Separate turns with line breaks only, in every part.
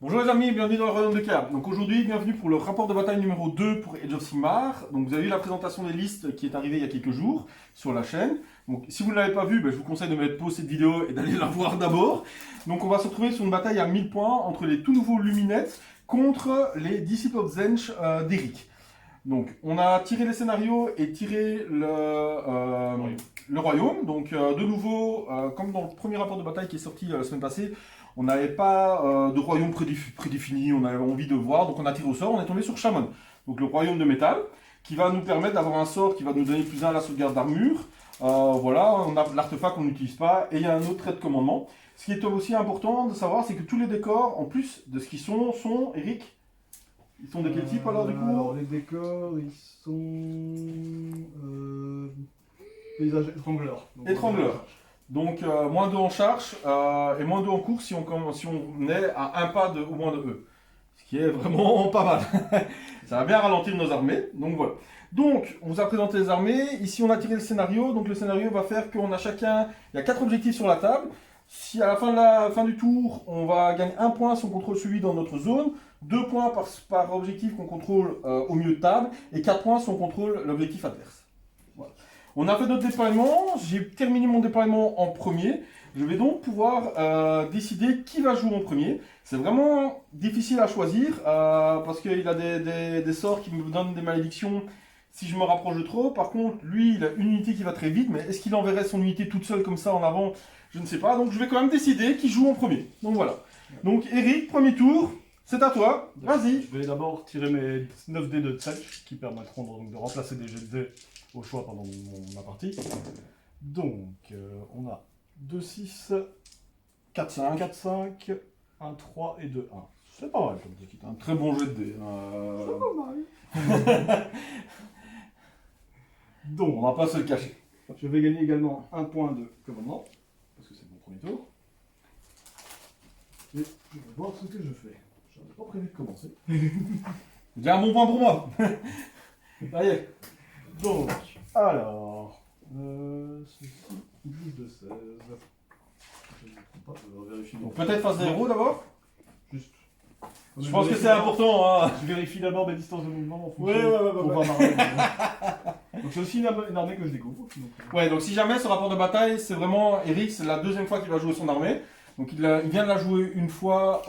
Bonjour les amis, bienvenue dans le Royaume de Caer. Donc aujourd'hui, bienvenue pour le rapport de bataille numéro 2 pour Age of Sigmar. Donc vous avez vu la présentation des listes qui est arrivée il y a quelques jours sur la chaîne. Donc si vous ne l'avez pas vue, je vous conseille de mettre pause cette vidéo et d'aller la voir d'abord. Donc on va se retrouver sur une bataille à 1000 points entre les tout nouveaux Luminettes contre les Disciples of Tzeentch d'Eric. Donc on a tiré les scénarios et tiré le royaume. Donc de nouveau, comme dans le premier rapport de bataille qui est sorti la semaine passée, on n'avait pas de royaume prédéfini, on avait envie de voir, donc on a tiré au sort, on est tombé sur Shaman. Donc le royaume de métal, qui va nous permettre d'avoir un sort qui va nous donner plus 1 à la sauvegarde d'armure. Voilà, on a l'artefact qu'on n'utilise pas, et il y a un autre trait de commandement. Ce qui est aussi important de savoir, c'est que tous les décors, en plus de ce qu'ils sont, Eric, ils sont de quel type alors du coup?
Alors les décors, ils sont paysages étrangleurs.
Étrangleurs. Donc moins 2 en charge et moins 2 en course si on est à un pas au moins de eux. Ce qui est vraiment pas mal. Ça va bien ralentir nos armées. Donc voilà. Donc on vous a présenté les armées. Ici on a tiré le scénario. Donc le scénario va faire qu'on a chacun... Il y a 4 objectifs sur la table. Si à la fin du tour, on va gagner 1 point si on contrôle celui dans notre zone, 2 points par objectif qu'on contrôle au milieu de table, et 4 points si on contrôle l'objectif adverse. Voilà. On a fait notre déploiement, j'ai terminé mon déploiement en premier. Je vais donc pouvoir décider qui va jouer en premier. C'est vraiment difficile à choisir parce qu'il a des sorts qui me donnent des malédictions si je me rapproche de trop. Par contre, lui, il a une unité qui va très vite, mais est-ce qu'il enverrait son unité toute seule comme ça en avant? Je ne sais pas. Donc je vais quand même décider qui joue en premier. Donc voilà. Donc Eric, premier tour, c'est à toi. Vas-y.
Je vais d'abord tirer mes 9 dés de Tzeentch qui permettront donc de remplacer des jets de dés au choix pendant ma partie. Donc on a 2, 6,
4, 5.
4, 5, 1, 3 et 2, 1. C'est pas mal comme
C'est un très bon jet de dés.
C'est pas mal.
On
Donc,
va pas se le cacher.
je vais gagner également 1 point de commandement, parce que c'est mon premier tour. Et je vais voir ce que je fais. Je n'avais pas prévu de commencer.
J'ai un bon point pour moi. Allez.
Donc, alors, ceci bouge de 16. Je ne comprends pas, je vais vérifier.
Donc peut-être face des héros d'abord.
Juste.
Je pense que c'est important. Hein.
Je vérifie d'abord mes distances de mouvement en fonction.
Ouais.
Pour voir ma armée. Donc c'est aussi une armée que je découvre.
Ouais, donc si jamais ce rapport de bataille, c'est vraiment Eric, c'est la deuxième fois qu'il va jouer son armée. Donc il vient de la jouer une fois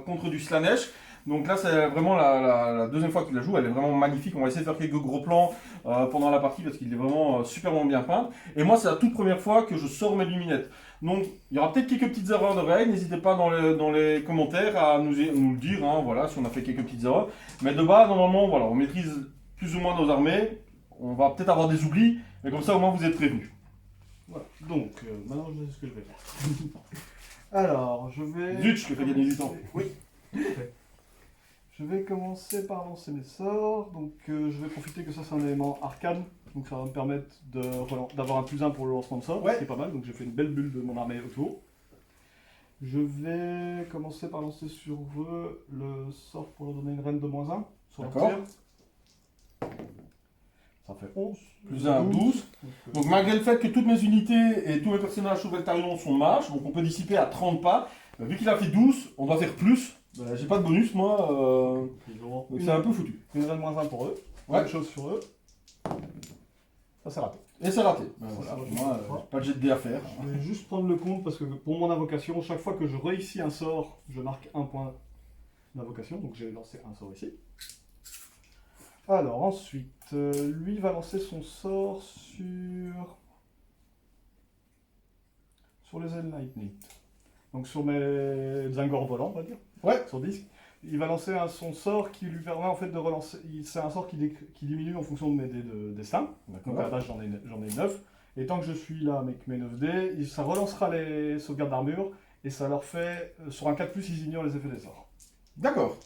contre du Slaanesh. Donc là, c'est vraiment la deuxième fois qu'il la joue. Elle est vraiment magnifique. On va essayer de faire quelques gros plans pendant la partie parce qu'il est vraiment superment bien peint. Et moi, c'est la toute première fois que je sors mes luminettes. Donc il y aura peut-être quelques petites erreurs de règles. N'hésitez pas dans les commentaires à nous le dire. Hein, voilà, si on a fait quelques petites erreurs. Mais de base, normalement, voilà, on maîtrise plus ou moins nos armées. On va peut-être avoir des oublis, mais comme ça, au moins, vous êtes prévenus.
Voilà. Donc, maintenant, je sais ce que je vais faire. Alors, je vais...
Zut, je te fais gagner du temps.
Oui, tout à fait. Je vais commencer par lancer mes sorts. Donc, je vais profiter que ça, c'est un élément arcane. Donc, ça va me permettre d'avoir un plus 1 pour le lancement de sort,
Ouais.
ce qui est pas mal. Donc, j'ai fait une belle bulle de mon armée autour. Je vais commencer par lancer sur eux le sort pour leur donner une reine de -1 sur leur
D'accord.
tir. Ça fait 11.
Plus 1, 12. Donc, malgré le fait que toutes mes unités et tous mes personnages sous Veltarion sont de marche, donc on peut dissiper à 30 pas. Vu qu'il a fait 12, on doit faire plus. J'ai pas de bonus, moi. Donc, c'est un peu foutu.
Une reine -1 pour eux.
Ouais.
Même chose sur eux. Ça, c'est raté.
Et c'est raté.
Ça,
Voilà,
je
moi,
comprends pas.
pas de jet de dés à faire.
Je vais juste prendre le compte parce que pour mon invocation, chaque fois que je réussis un sort, je marque 1 point d'invocation. Donc j'ai lancé un sort ici. Alors ensuite, lui va lancer son sort sur les Lightning. Donc sur mes Zangor volants, on va dire.
Ouais.
Sur disque. Il va lancer son sort qui lui permet en fait de relancer. C'est un sort qui diminue en fonction de mes dés de destin. Donc à la base j'en ai 9. Et tant que je suis là avec mes 9 dés, ça relancera les sauvegardes d'armure. Et ça leur fait. Sur un 4+, ils ignorent les effets des sorts.
D'accord.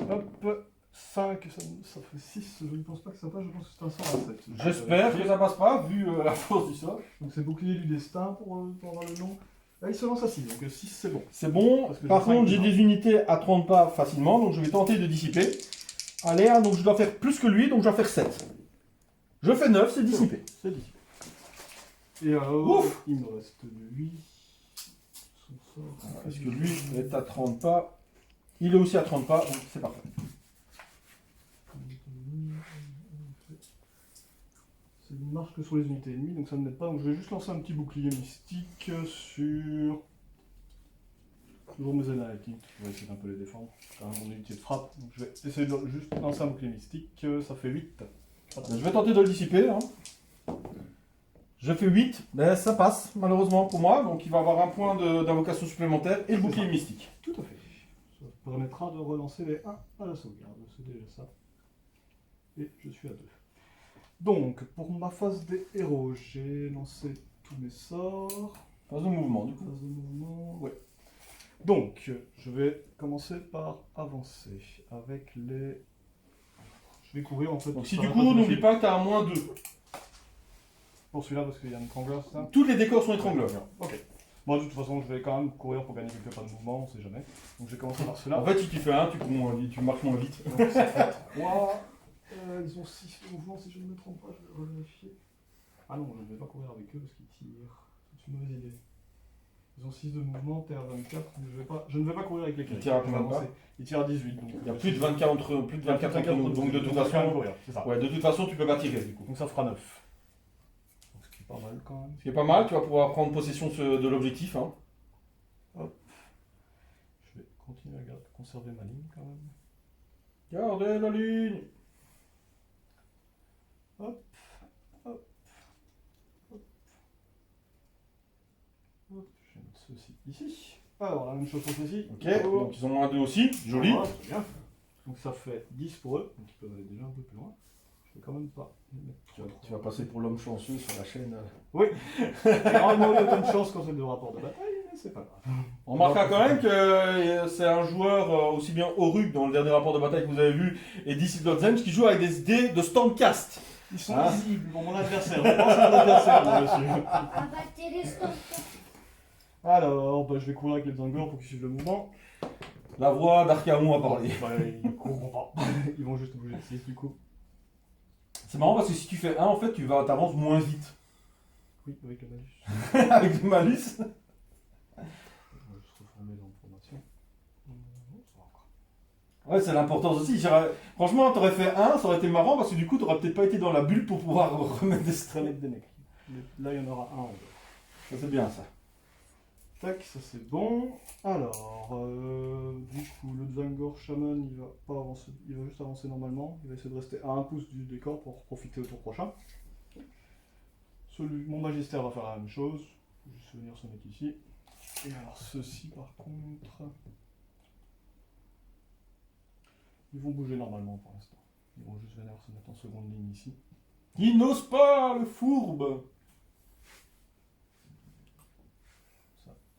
Hop, 5, ça fait 6. Je ne pense pas que ça passe, je pense que c'est un sort à 7.
J'espère que ça passe pas, vu la force du sort.
Donc c'est bouclier du destin pour avoir le nom. Là il se lance à 6, donc 6 c'est bon.
C'est bon.
Parce que
Par
j'ai
contre,
cinq
j'ai
dedans.
des unités à 30 pas facilement, donc je vais tenter de dissiper. Allez, hein, donc je dois faire plus que lui, donc je dois faire 7. Je fais 9, c'est dissipé.
C'est dit. Et alors,
Ouf.
il me reste lui. Son
Parce que lui est à 30 pas. Il est aussi à 30 pas, donc c'est parfait.
C'est une marche que sur les unités ennemies, donc ça ne m'aide pas. Donc je vais juste lancer un petit bouclier mystique sur... Toujours mes analytiques, je vais essayer d'un peu les défendre. C'est quand même mon unité de frappe, donc je vais essayer de juste lancer un bouclier mystique, ça fait 8.
Voilà. Je vais tenter de le dissiper. Hein. Je fais 8, mais ça passe malheureusement pour moi, donc il va avoir un point d'invocation supplémentaire et le bouclier mystique.
Tout à fait. Ça permettra de relancer les 1 à la sauvegarde, c'est déjà ça. Et je suis à 2. Donc, pour ma phase des héros, j'ai lancé tous mes sorts.
Phase de mouvement, du coup.
Phase de mouvement, ouais. Donc, je vais commencer par avancer avec les... Je vais courir en fait.
Donc si du coup, n'oublie pas que tu as un moins 2.
Pour celui-là, parce qu'il y a un étrangleur, c'est ça?
Tous les décors sont étrangleurs.
Ok. Bon, de toute façon, je vais quand même courir pour gagner quelques pas de mouvement, on sait jamais. Donc, je vais commencer par celui-là.
En fait, si tu fais 1, tu marches moins vite.
Donc, ça fait 3. Ils ont 6 mouvements, si je ne me trompe pas, je vais le revérifier. Ah non, je ne vais pas courir avec eux parce qu'ils tirent. C'est une mauvaise idée. Ils ont 6 de mouvement, t'es à 24, mais je ne vais pas courir avec les
Ils tirent à combien de pas?
Ils tirent à 18. Donc
Il y a plus de 24 entre nous, donc de toute façon...
c'est ça.
Ouais, de toute façon, tu peux pas tirer, du coup.
Donc ça fera 9. Ce qui est pas mal quand même.
Ce qui est pas mal, tu vas pouvoir prendre possession de l'objectif. Hein.
Hop. Je vais continuer à conserver ma ligne quand même.
Gardez la ligne.
Hop, hop, hop, hop. Je vais mettre ceci ici. Alors, la même chose pour ceci.
Ok, donc ils ont moins 2 aussi, joli.
Voilà, très bien. Donc ça fait 10 pour eux, donc ils peuvent aller déjà un peu plus loin. Je vais quand même pas les mettre.
Tu vas passer pour l'homme chanceux sur la chaîne.
Oui. Normalement, il y a autant de chance quand c'est de rapport de bataille, mais c'est pas grave.
On remarquera quand même que c'est un joueur aussi bien Oruk dans le dernier rapport de bataille que vous avez vu et Disciple of Zen qui joue avec des dés de Stormcast.
Ils sont visibles pour mon adversaire. Je pense à mon adversaire, moi, monsieur.
Abattez les Stormcast.
Alors, bah, je vais courir avec les Zangors pour qu'ils suivent le mouvement.
La voix d'Archaon a parlé.
Bah, ils ne courront pas. Ils vont juste bouger de 6 du coup.
C'est marrant parce que si tu fais 1, en fait, t'avances moins vite.
Oui, avec le malus.
Avec le malus.
On va juste reformer l'information. Non, ça va encore.
Ouais, c'est l'importance aussi. Franchement, t'aurais fait 1, ça aurait été marrant parce que du coup, t'aurais peut-être pas été dans la bulle pour pouvoir remettre des strains.
Remettre des mecs. Là, il y en aura un en deux.
Ça, c'est bien ça.
Tac, ça c'est bon. Alors, du coup, le Dzangor Shaman, il va pas avancer, il va juste avancer normalement. Il va essayer de rester à 1 pouce du décor pour profiter au tour prochain. Mon Magistère va faire la même chose. Je vais juste venir se mettre ici. Et alors, ceux-ci par contre, ils vont bouger normalement pour l'instant. Ils vont juste venir se mettre en seconde ligne ici.
Il n'ose pas, le fourbe.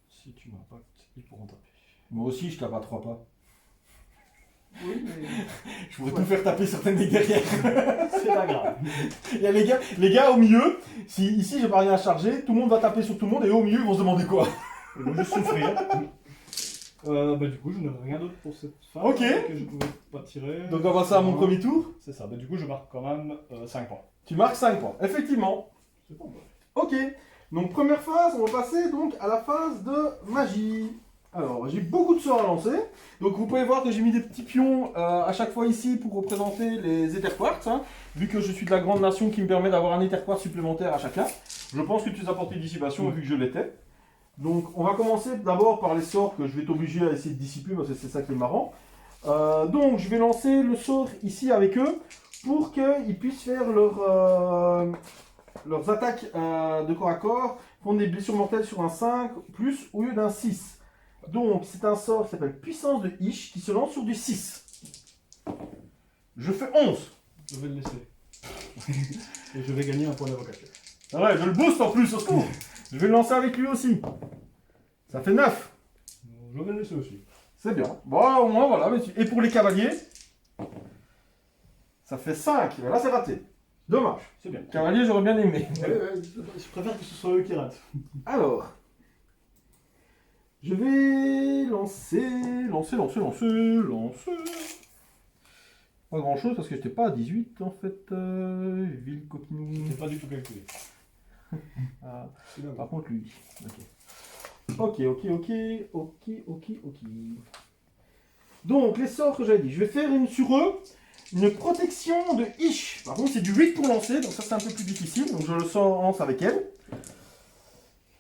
Si tu m'impactes, ils pourront taper.
Moi aussi, je tape à 3 pas.
Oui, mais
Je pourrais tout faire taper certaines des derrière.
c'est pas grave.
Il y a les gars au milieu. Si ici j'ai pas rien à charger, tout le monde va taper sur tout le monde et eux, au milieu ils vont se demander quoi.
Ils vont juste souffrir. Bah du coup, je n'ai rien d'autre pour cette phase.
Ok.
Que je pouvais pas tirer.
Donc on va passer à mon premier tour.
C'est ça. Bah du coup, je marque quand même 5 points.
Tu marques 5 points. Effectivement.
C'est pas mal.
Ok. Donc première phase, on va passer donc à la phase de magie. Alors j'ai beaucoup de sorts à lancer. Donc vous pouvez voir que j'ai mis des petits pions à chaque fois ici pour représenter les Ether Quartz. Hein, vu que je suis de la grande nation qui me permet d'avoir un Ether Quartz supplémentaire à chacun. Je pense que tu as apporté dissipation vu que je l'étais. Donc on va commencer d'abord par les sorts que je vais t'obliger à essayer de dissiper parce que c'est ça qui est marrant. Donc je vais lancer le sort ici avec eux pour qu'ils puissent faire leurs attaques de corps à corps, font des blessures mortelles sur un 5 plus au lieu d'un 6. Donc c'est un sort qui s'appelle Puissance de Ish qui se lance sur du 6. Je fais 11.
Je vais le laisser. Et je vais gagner un point d'invocation.
Ah ouais, je le booste en plus, au secours. Je vais le lancer avec lui aussi. Ça fait 9.
Je vais le laisser aussi.
C'est bien. Bon, au moins, voilà. Et pour les cavaliers, ça fait 5. Là, c'est raté. Dommage.
C'est bien.
Cavalier, j'aurais bien aimé.
Je préfère que ce soit eux qui ratent.
Alors, je vais lancer. Pas grand chose parce que j'étais pas à 18 en fait. Ville coquinou.
J'ai pas du tout calculé.
Par contre, lui. Ok. Ok. Donc, les sorts que j'avais dit. Je vais faire sur eux une protection de Ish. Par contre, c'est du 8 pour lancer, donc ça c'est un peu plus difficile. Donc je le lance avec elle.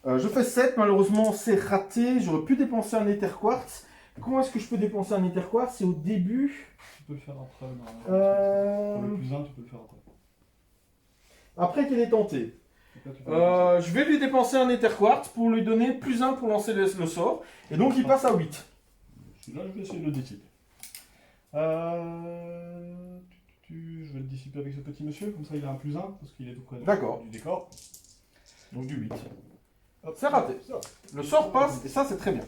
Je fais 7, malheureusement c'est raté. J'aurais pu dépenser un Ether Quartz. Comment est-ce que je peux dépenser un Ether Quartz? C'est au début.
Tu peux le faire après. Pour
Euh...
le plus 1, tu peux le faire après.
Après qu'elle est tentée.
Après, tu peux le faire.
Je vais lui dépenser un Ether Quartz pour lui donner plus 1 pour lancer le sort. Et donc il passe à 8.
Celui-là, je vais essayer de le dissiper. Je vais le dissiper avec ce petit monsieur, comme ça il a un plus 1, parce qu'il est tout près
D'accord.
du décor.
Donc du 8.
Hop,
C'est raté.
ça.
Le sort passe et ça c'est très bien.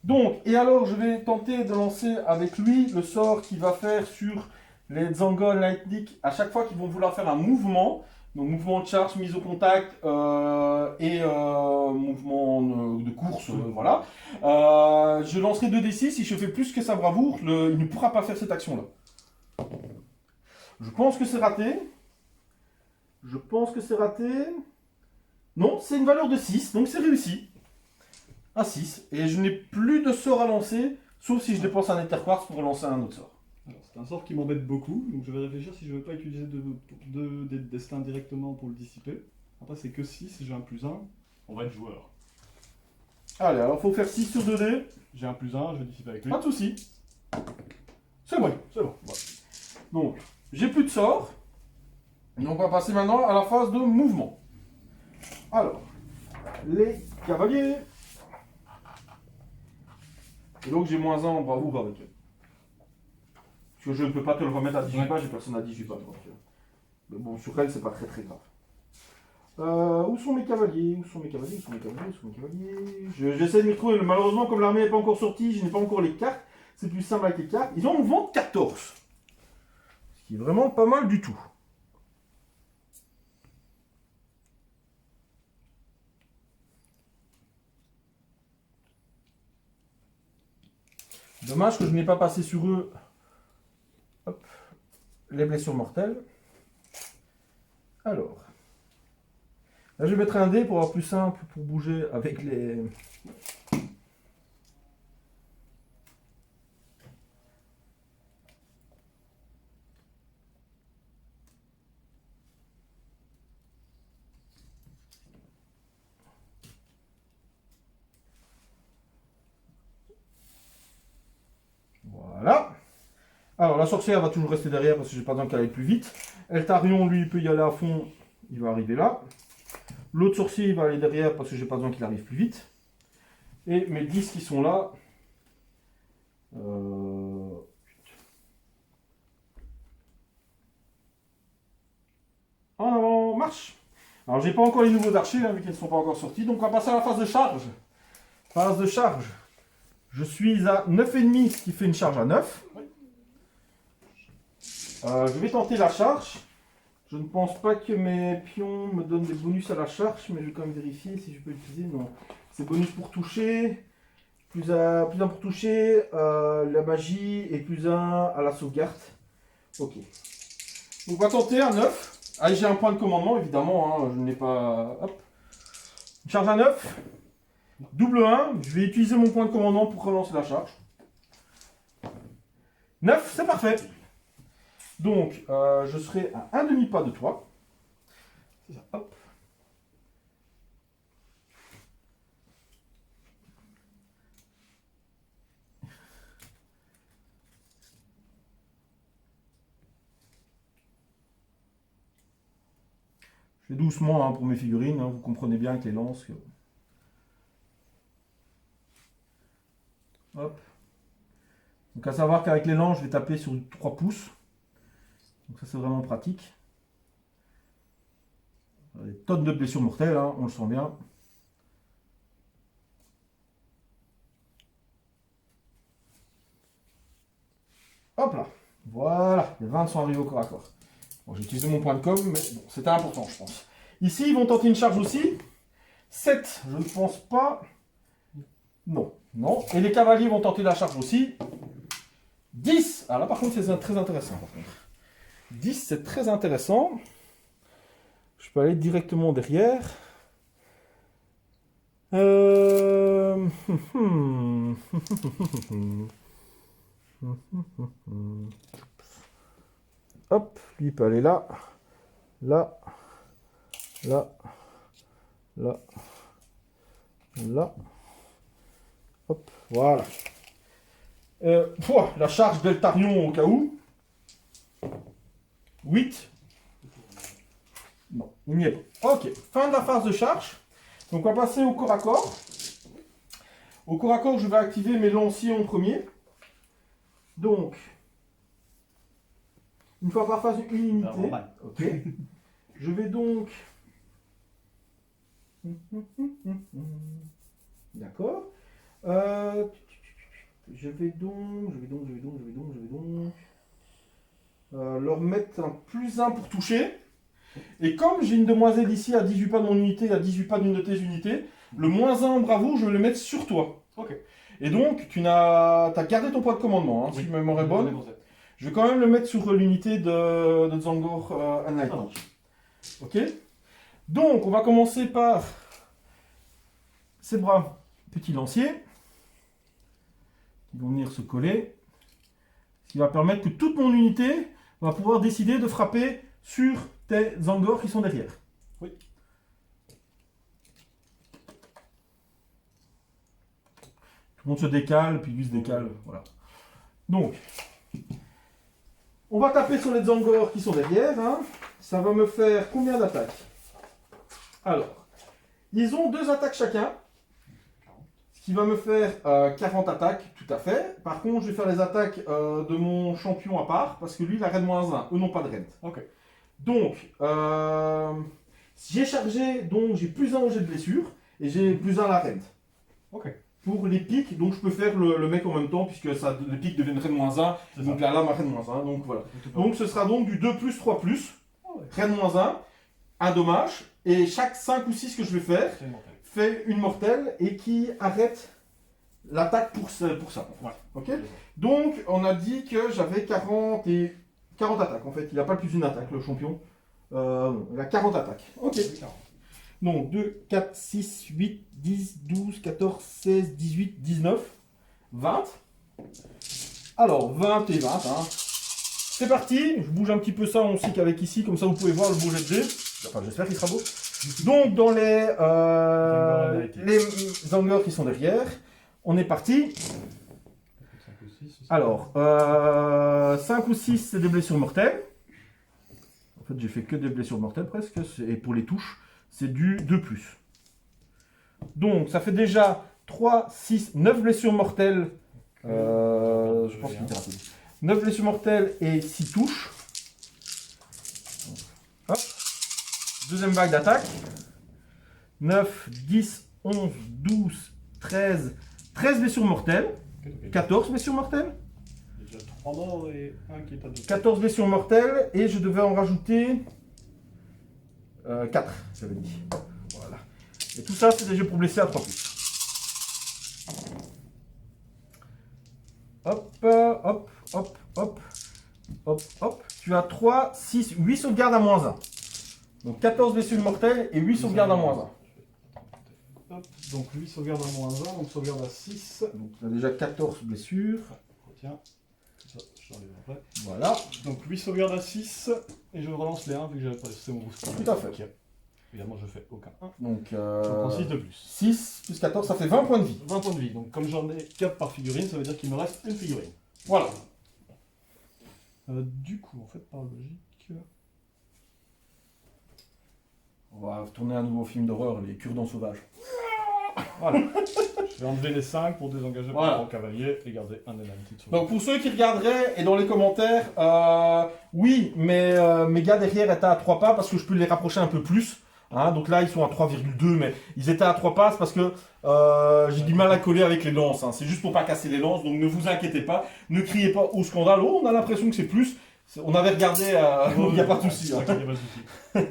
Donc, et alors je vais tenter de lancer avec lui le sort qu'il va faire sur les Zangol Lightning à chaque fois qu'ils vont vouloir faire un mouvement. Donc mouvement de charge, mise au contact et mouvement de course, voilà. Je lancerai 2d6, si je fais plus que sa bravoure, il ne pourra pas faire cette action-là. Je pense que c'est raté. Non, c'est une valeur de 6, donc c'est réussi. À 6. Et je n'ai plus de sort à lancer, sauf si je dépense un Ether Quartz pour lancer un autre sort.
Alors, c'est un sort qui m'embête beaucoup, donc je vais réfléchir si je ne veux pas utiliser des destins directement pour le dissiper. Après, c'est que 6, j'ai un plus 1. On va être joueur.
Allez, alors il faut faire 6 sur 2d.
J'ai un plus 1, je vais dissiper avec lui.
Pas de soucis. C'est bon. Voilà. Donc, j'ai plus de sort. Donc, on va passer maintenant à la phase de mouvement. Alors, les cavaliers. Et donc, j'ai moins 1 en bravoure avec eux. Parce que je ne peux pas te le remettre à 18 pages, j'ai personne à 18 pages. Donc, mais bon, sur elle, c'est pas très grave. Où sont mes cavaliers? J'essaie de m'y retrouver. Malheureusement, comme l'armée n'est pas encore sortie, je n'ai pas encore les cartes. C'est plus simple avec les cartes. Ils en vendent 14. Ce qui est vraiment pas mal du tout. Dommage que je n'ai pas passé sur eux les blessures mortelles. Alors. Là, je vais mettre un dé pour avoir plus simple pour bouger avec les... Voilà. Alors, la sorcière va toujours rester derrière parce que j'ai pas besoin qu'elle aille plus vite. Eltarion, lui, il peut y aller à fond. Il va arriver là. L'autre sorcier, il va aller derrière parce que j'ai pas besoin qu'il arrive plus vite. Et mes 10 qui sont là. En avant, marche. Alors, j'ai pas encore les nouveaux archers, hein, vu qu'ils ne sont pas encore sortis. Donc, on va passer à la phase de charge. Phase de charge. Je suis à 9,5, ce qui fait une charge à 9. Je vais tenter la charge. Je ne pense pas que mes pions me donnent des bonus à la charge, mais je vais quand même vérifier si je peux l'utiliser. Non. C'est bonus pour toucher, plus 1 pour toucher, la magie et plus 1 à la sauvegarde. Ok. Donc on va tenter un 9. Ah, j'ai un point de commandement, évidemment. Hein, je n'ai pas... Hop. Une charge à 9. Double 1. Je vais utiliser mon point de commandement pour relancer la charge. 9, c'est parfait. Donc, je serai à un demi-pas de toi. C'est ça, hop. Je fais doucement hein, pour mes figurines, hein, vous comprenez bien avec les lances. Hop. Donc à savoir qu'avec les lances, je vais taper sur 3 pouces. Donc ça c'est vraiment pratique. Des tonnes de blessures mortelles, hein, on le sent bien. Hop là. Voilà, les 20 sont arrivés au corps à corps. Bon, j'ai utilisé mon point de com, mais bon, c'était important, je pense. Ici, ils vont tenter une charge aussi. 7, je ne pense pas. Non, non. Et les cavaliers vont tenter la charge aussi. 10. Ah là, par contre, c'est très intéressant. Par contre. 10, c'est très intéressant. Je peux aller directement derrière. Euh, Hop, lui il peut aller là, là, là, là, là. Hop, voilà. La charge Deltarion au cas où. 8. Non, il n'y est pas. Ok, fin de la phase de charge. Donc on va passer au corps à corps. Au corps à corps, je vais activer mes lanciers en premier. Donc, une fois par phase, une unité. Ok. Je vais donc... D'accord. Je vais donc leur mettre un +1 pour toucher. Et comme j'ai une demoiselle ici à 18 pas de mon unité, à 18 pas d'une de tes unités, le -1 en bravoure, je vais le mettre sur toi.
Ok.
Et donc, tu as gardé ton point de commandement, hein, si ma mémoire est bonne. Je vais quand même le mettre sur l'unité de Zangor Unlighted. Ok. Donc, on va commencer par ces braves petits lanciers qui vont venir se coller. Ce qui va permettre que toute mon unité va pouvoir décider de frapper sur tes Zangors qui sont derrière.
Oui.
Tout le monde se décale, puis lui se décale. Voilà. Donc, on va taper sur les Zangors qui sont derrière. Hein. Ça va me faire combien d'attaques? Alors, ils ont 2 attaques chacun. Ce qui va me faire 40 attaques, tout à fait. Par contre, je vais faire les attaques de mon champion à part, parce que lui, il a raid -1. Eux n'ont pas de raid.
Ok.
Donc, j'ai chargé, donc j'ai +1 au jet de blessure, et j'ai +1 à la raid.
Ok.
Pour les pics, donc je peux faire le mec en même temps, puisque ça, les pics deviennent raid -1, donc la lame a raid -1, donc voilà. Donc ce sera donc du 2+, 3+, raid -1, un dommage, et chaque 5 ou 6 que je vais faire, fait une mortelle, et qui arrête l'attaque pour ça.
Ouais.
Ok. Donc on a dit que j'avais 40 attaques, en fait, il n'a pas plus d'une attaque, le champion. Il a 40 attaques. Ok. Donc 2, 4, 6, 8, 10, 12, 14, 16, 18, 19, 20. Alors 20 et 20. Hein. C'est parti. Je bouge un petit peu ça, on sait qu'avec ici, comme ça vous pouvez voir le beau jet de dés. Enfin, j'espère qu'il sera beau. Donc dans les Zangors qui sont derrière, on est parti. Alors, 5 ou 6, c'est des blessures mortelles. En fait, j'ai fait que des blessures mortelles presque. Et pour les touches, c'est du 2+. Donc, ça fait déjà 3, 6, 9 blessures mortelles. Je pense qu'il était rapide. 9 blessures mortelles et 6 touches. Hop. Deuxième vague d'attaque. 9, 10, 11, 12, 13. 13 blessures mortelles. 14 blessures mortelles.
Déjà 3 morts et 1 qui est à 2.
14 blessures mortelles et je devais en rajouter 4, j'avais dit. Voilà. Et tout ça, c'est des jeux pour blesser à 3+. Hop, hop, hop, hop, hop, hop. Tu as 3, 6, 8 sauvegardes à -1. Donc 14 blessures mortelles et 8 sauvegardes à -1.
Hop, donc lui sauvegarde à -1, donc sauvegarde à 6.
Donc tu as déjà 14 blessures.
Tiens, ça, je l'enlève après.
Voilà.
Donc lui sauvegarde à 6, et je relance les 1 vu que j'avais pas laissé mon boost.
Tout à fait.
Okay. Évidemment, je fais aucun 1.
Donc,
Je prends 6 de plus.
6 plus 14, ça fait 20 points de vie.
20 points de vie. Donc comme j'en ai 4 par figurine, ça veut dire qu'il me reste une figurine.
Voilà.
Du coup, en fait, par logique...
On va tourner un nouveau film d'horreur, les cure-dents sauvages.
Voilà. Je vais enlever les 5 pour désengager
voilà.
mon cavalier et garder un énamité de sauvegarde.
Donc pour ceux qui regarderaient et dans les commentaires, oui, mais mes gars derrière étaient à 3 pas parce que je peux les rapprocher un peu plus. Hein, donc là ils sont à 3,2, mais ils étaient à 3 passes parce que j'ai du mal à coller avec les lances. Hein. C'est juste pour pas casser les lances, donc ne vous inquiétez pas. Ne criez pas au scandale. Oh, on a l'impression que c'est plus. On avait regardé, il n'y a pas de souci. Hein.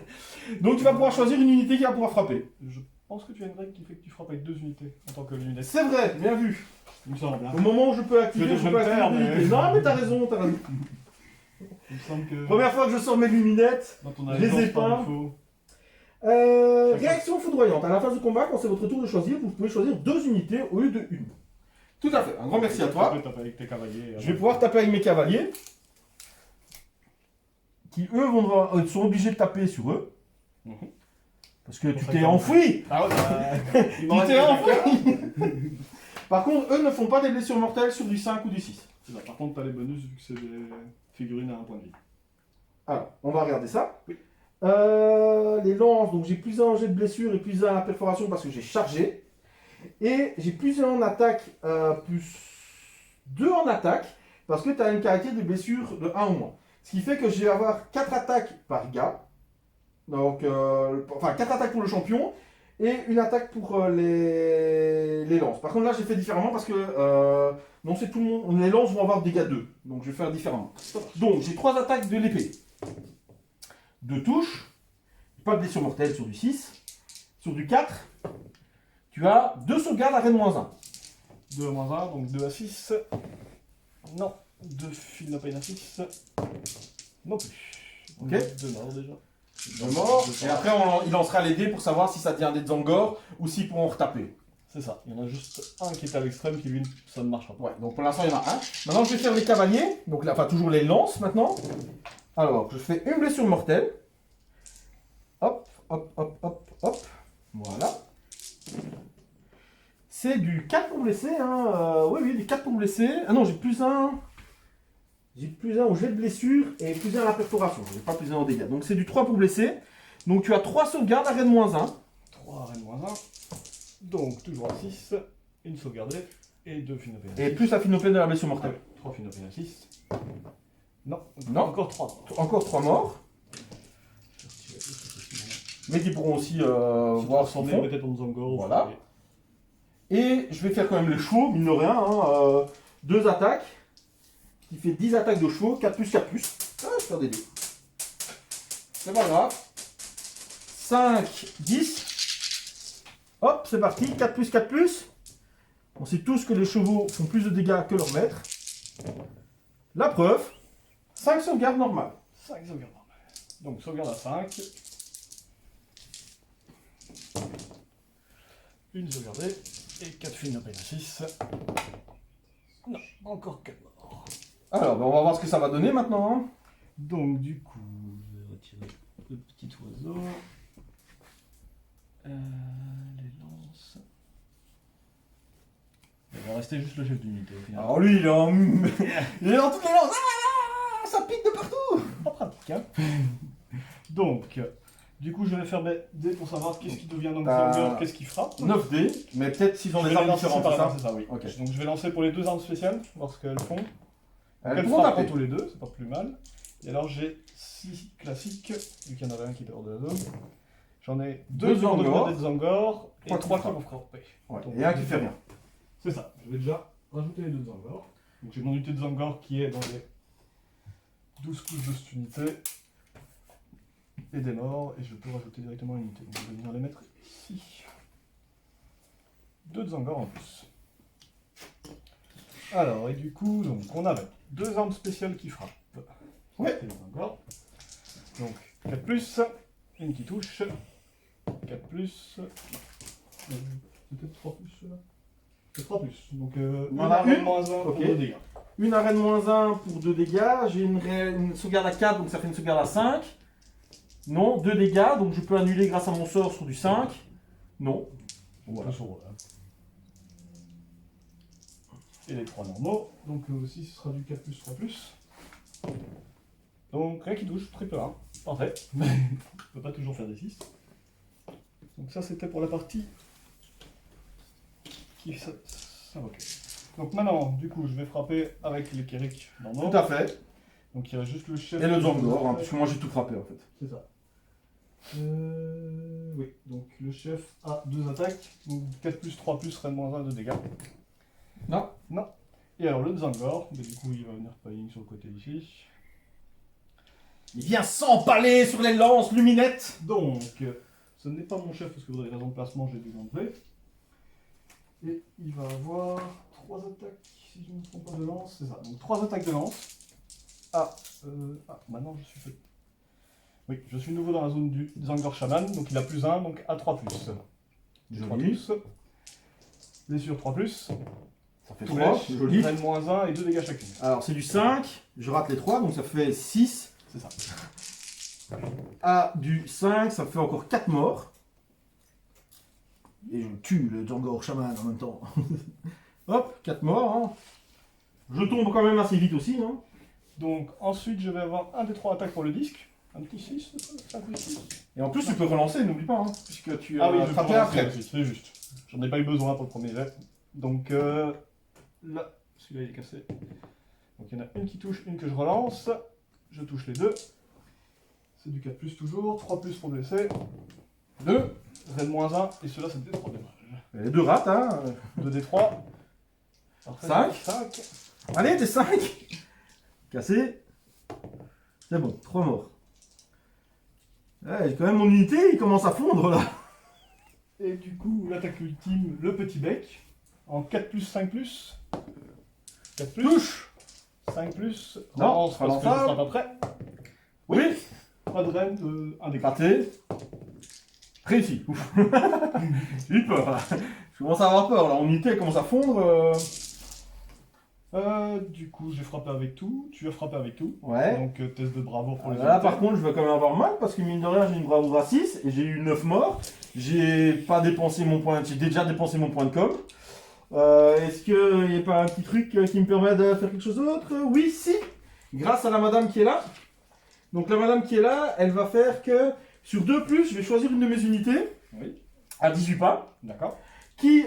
Donc tu vas pouvoir choisir une unité qui va pouvoir frapper.
Je pense que tu as une règle qui fait que tu frappes avec 2 unités en tant que lunette.
C'est vrai, bien vu.
Il me semble bien.
Au moment où je peux activer, je peux activer une unité. Non mais t'as raison, t'as raison.
Il me semble que...
Première fois que je sors mes luminettes,
dans ton
je les ai pas. Réaction foudroyante. À la phase de combat, quand c'est votre tour de choisir, vous pouvez choisir 2 unités au lieu de 1. Tout à fait. Un grand merci à toi.
Tu peux taper avec tes cavaliers.
Je vais pouvoir taper avec mes cavaliers. Qui, eux, sont obligés de taper sur eux.
Mhm.
Parce que tu t'es enfoui.
Ah ouais, bah, il m'en
Tu
reste
t'es
quelques-uns.
enfoui. Par contre, eux ne font pas des blessures mortelles sur du 5 ou du 6.
C'est ça. Par contre, t'as les bonus vu que c'est des figurines à un point de vie.
Alors, on va regarder ça.
Oui.
Les lances, donc j'ai plus un en jet de blessure et plus un à la perforation parce que j'ai chargé. Et j'ai plus un en attaque, plus 2 en attaque parce que tu as une caractéristique de blessure de 1 ou moins. Ce qui fait que je vais avoir 4 attaques par gars. Donc, enfin 4 attaques pour le champion et une attaque pour les lances. Par contre là j'ai fait différemment parce que non, c'est tout le monde. Les lances vont avoir des dégâts 2. Donc je vais faire différemment. Donc j'ai 3 attaques de l'épée. 2 touches. Pas de blessure mortelle sur du 6. Sur du 4, tu as 2 sauvegardes à Rennes -1.
2 à -1, donc 2 à 6. Non. 2 fil de peine à 6. Non plus.
Ok.
2 morts déjà.
2 morts. Et après il lancera les dés pour savoir si ça devient des Zangor ou s'ils pourront retaper.
C'est ça. Il y en a juste un qui est à l'extrême qui lui, ça ne marchera pas.
Ouais, donc pour l'instant il y en a un. Maintenant je vais faire les cavaliers. Donc là, enfin toujours les lances maintenant. Alors, je fais une blessure mortelle. Hop, hop, hop, hop, hop. Voilà. C'est du 4 pour blesser, hein. Oui, oui, du 4 pour blesser. Ah non, j'ai plus un. J'ai plus un au jet de blessure et plus un à la perforation. Je n'ai pas plus un au dégâts. Donc c'est du 3 pour blesser. Donc tu as 3 sauvegardes à Rennes -1.
3 à Rennes -1. Donc toujours à 6. Une sauvegardée et 2 fil de peine à 6.
Et plus la finopène de la blessure
Ah
mortelle.
oui, 3 fil de peine à 6. Non.
Non.
Encore 3.
Encore 3 morts. Mais qui pourront aussi voir son fond.
Peut-être en Zangor.
Voilà. Et je vais faire quand même les chevaux, mine de rien. 2 attaques. Qui fait 10 attaques de chevaux. 4 plus 4 plus. Ah, je vais faire des dés. C'est pas grave. 5, 10. Hop, c'est parti. 4 plus 4 plus. On sait tous que les chevaux font plus de dégâts que leur maître. La preuve. 5 sauvegardes normales.
5 sauvegardes normales. Donc sauvegarde à 5. Une sauvegardée et 4 fils de peine à 6. Non, encore 4 morts.
Alors, ben, on va voir ce que ça va donner maintenant. Hein.
Donc du coup, je vais retirer le petit oiseau. Les lances. Il va rester juste le chef d'unité au final.
Alors lui, il est en... il est dans toutes les lances. Ah, ça pique de partout.
Pas pratique, hein. Donc, du coup, je vais faire mes dés pour savoir qu'est-ce qui devient donc Zangor, qu'est-ce qu'il fera.
9 dés, mais peut-être s'ils ont
Je
des
vais
armes
les lancer
différentes, c'est ça?
séparément, c'est ça, oui.
Ok.
Donc je vais lancer pour les 2 armes spéciales, voir ce qu'elles font.
Elles
Elles
pourront
frapperont
taper.
tous les 2, c'est pas plus mal. Et alors j'ai 6 classiques, vu qu'il y en avait un qui était hors de la zone. J'en ai 2
Deux
qui vont
Zangor.
devenir des Zangor, et
Trois qui
3 qui
frappent.
vont frapper.
Ouais.
Donc,
Et un qui fait rien.
C'est ça, je vais déjà rajouter les 2 Zangor. Donc j'ai mon unité de Zangor qui est dans les 12 couches de cette unité. Et des morts, et je peux rajouter directement une unité. Donc je vais venir les mettre ici. 2 Zangor en plus. Alors, et du coup, donc, on avait 2 armes spéciales qui frappent.
Ouais.
Et les Zangor. Donc, 4 plus, une qui touche. 4 plus. Peut-être 3 plus là. C'est 3 plus. Donc,
On en a
arme
une.
moins 1
Ok.
pour 2 dégâts.
Une arène -1 pour 2 dégâts. J'ai une sauvegarde à 4, donc ça fait une sauvegarde à 5. Non, 2 dégâts, donc je peux annuler grâce à mon sort sur du 5. Non.
Voilà. Et les 3 normaux. Donc, aussi, ce sera du 4 plus 3 plus. Donc, rien qui touche, triple 1. Parfait. Mais on peut pas toujours faire des 6. Donc, ça, c'était pour la partie qui s'invoquait. Donc, maintenant, du coup, je vais frapper avec les Kérik normaux.
Tout à fait.
Donc, il y a juste le chef.
Et le Zangor, hein, parce que moi j'ai tout frappé en fait.
C'est ça. Oui, donc le chef a 2 attaques. Donc 4 plus 3 plus serait moins 1 de dégâts.
Non.
Non. Et alors le Zangor, mais du coup il va venir piling sur le côté ici.
Il vient s'empaler sur les lances luminettes.
Donc, ce n'est pas mon chef parce que pour des raisons de placement j'ai dû l'enlever. Et il va avoir 3 attaques, si je ne me trompe pas, de lance, c'est ça. Donc 3 attaques de lance. Maintenant je suis fait. Oui, je suis nouveau dans la zone du Zangor Shaman, donc il a +1, donc à 3+. 3
Joli.
Blessure 3+.
Ça fait 3.
Flèche,
Joli.
Reine -1 et 2 dégâts chacune.
Alors c'est du 5. Je rate les 3, donc ça fait 6.
C'est ça.
À du 5, ça me fait encore 4 morts. Et je tue le Zangor Shaman en même temps. Hop, 4 morts. Hein. Je tombe quand même assez vite aussi. Hein.
Donc ensuite, je vais avoir un des 3 attaques pour le disque. Un petit 6, 5 ou 6.
Et en plus, tu peux relancer, n'oublie pas. Hein, puisque tu
Ah oui,
as
je
frappé
peux
après.
relancer aussi, c'est juste. J'en ai pas eu besoin pour le premier jet. Donc là, celui-là il est cassé. Donc il y en a une qui touche, une que je relance. Je touche les deux. C'est du 4+, toujours. 3+ pour blesser. 2. Reine -1. Et ceux-là, c'est des 3 dommages.
Les 2 rates, hein.
2 des 3.
5.
5.
Allez, t'es 5. Cassé. C'est bon, 3 morts. Ouais, quand même mon unité, il commence à fondre là.
Et du coup, l'attaque ultime, le petit bec. En 4+, 5+. 4+.
Touche.
5+.
Non,
relance parce que je
relançable.
frappe après.
Oui.
Pas de reine, un dégât.
Raté. Réussi. Ouf. J'ai eu peur là. Je commence à avoir peur là. Mon unité elle commence à fondre.
Du coup, j'ai frappé avec tout. Tu as frappé avec tout.
Ouais.
Donc, test de bravoure pour les
Là
unités.
par contre je vais quand même avoir mal parce que mine de rien j'ai une bravoure à 6 et j'ai eu 9 morts. J'ai pas dépensé mon point. J'ai déjà dépensé mon point de com. Est-ce qu'il n'y a pas un petit truc qui me permet de faire quelque chose d'autre? Oui, si. Grâce à la madame qui est là. Donc la madame qui est là, elle va faire que sur 2+, je vais choisir une de mes unités.
Oui.
À 18 pas.
D'accord.
Qui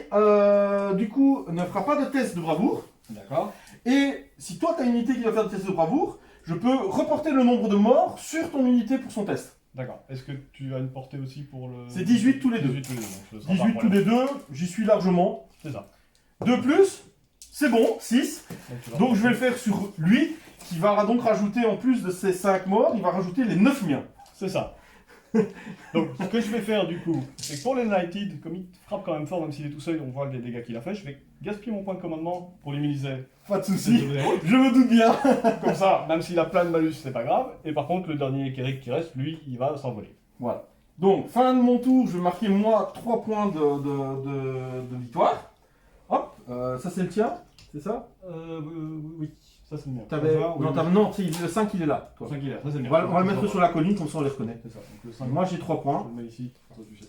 du coup ne fera pas de test de bravoure.
D'accord.
Et si toi tu as une unité qui va faire de test de bravoure, je peux reporter le nombre de morts sur ton unité pour son test.
D'accord. Est-ce que tu as une portée aussi pour le...
C'est 18 tous les deux.
18 tous les deux. Donc ce sera pas un
18 tous
problème.
les deux, j'y suis largement.
C'est ça.
2+, c'est bon, 6.
Tu vas
Donc je vais le faire sur lui, qui va donc rajouter en plus de ses 5 morts, il va rajouter les 9 miens.
C'est ça. Donc, ce que je vais faire du coup, c'est que pour les Knighted, comme il frappe quand même fort, même s'il est tout seul, on voit les dégâts qu'il a fait, je vais gaspiller mon point de commandement pour l'immuniser.
Pas de
C'est
soucis,
de
je me doute bien.
Comme ça, même s'il a plein de malus, c'est pas grave. Et par contre, le dernier Kérik qui reste, lui, il va s'envoler.
Voilà. Donc, fin de mon tour, je vais marquer moi 3 points de victoire. Hop, ça c'est le tien, c'est ça?
Oui, ça c'est le mien.
T'avais...
Enfin, oui,
Non, si, le 5 il est là. Toi.
5 il est là, ça c'est le mien.
On va le mettre sur la colline, comme ça on les reconnaît.
C'est ça. Donc le 5,
Moi j'ai 3
je
points.
le mets ici, toi tu sais.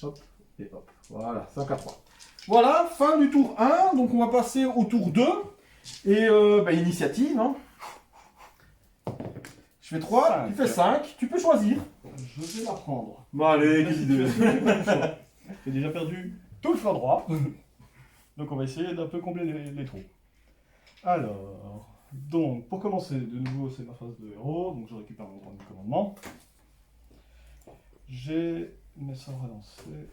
Hop, et hop. Voilà, 5 à 3. Voilà, fin du tour 1, donc on va passer au tour 2. Et initiative. Hein. Je fais 3,
5.
tu fais 5, tu peux choisir.
Je vais la prendre.
Bon allez,
La
quelle idée.
situation, j'ai pas le choix. J'ai déjà perdu tout le flanc droit. Donc on va essayer d'un peu combler les trous. Alors, donc pour commencer, de nouveau c'est ma phase de héros, donc je récupère mon point de commandement. J'ai mes sorts à lancer.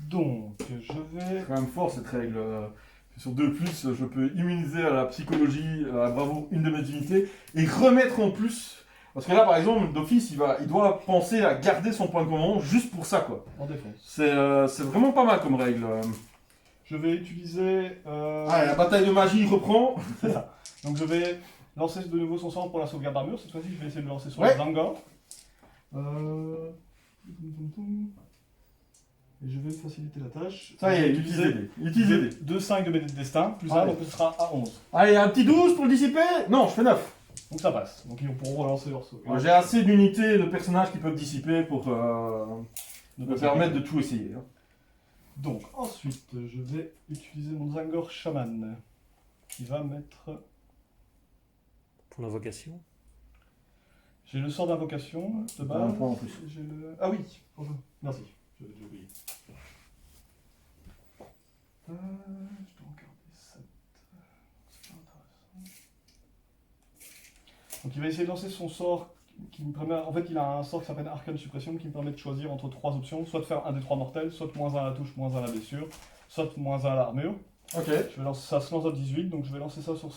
Donc je vais...
C'est quand même fort cette règle. Sur 2+, je peux immuniser à la psychologie, à la bravoure, une de mes unités, et remettre en plus. Parce que là, par exemple, d'office, il doit penser à garder son point de commandement juste pour ça, quoi.
En défense.
C'est vraiment pas mal comme règle.
Je vais utiliser...
Ah, la bataille de magie reprend.
C'est ça. Donc je vais lancer de nouveau son sort pour la sauvegarde d'armure. Cette fois-ci, je vais essayer de le lancer sur
Ouais.
le Zangor. Et je vais faciliter la tâche.
Ça y est,
Je vais
utilisez les.
2,5 de mes destin, plus
Ah
1,
ouais.
donc ce sera à 11.
Allez, un petit 12 pour le dissiper. Non, je fais 9.
Donc ça passe. Donc ils pourront relancer leur saut.
J'ai assez d'unités de personnages qui peuvent dissiper pour
Ne
me
pas
permettre de tout essayer. Hein.
Donc ensuite, je vais utiliser mon Zangor Shaman. Qui va mettre...
Pour l'invocation.
J'ai le sort d'invocation de
Un
base.
point en plus.
J'ai le... Ah oui, bonjour. Merci. J'avais déjà oublié. Je dois regarder ça. C'est pas intéressant. Donc il va essayer de lancer son sort qui me permet... En fait, il a un sort qui s'appelle Arcane Suppression qui me permet de choisir entre 3 options. Soit de faire un des 3 mortels, soit -1 à la touche, -1 à la blessure, soit -1 à l'armure.
Ok.
Je vais lancer ça, se lance à 18, donc je vais lancer ça sur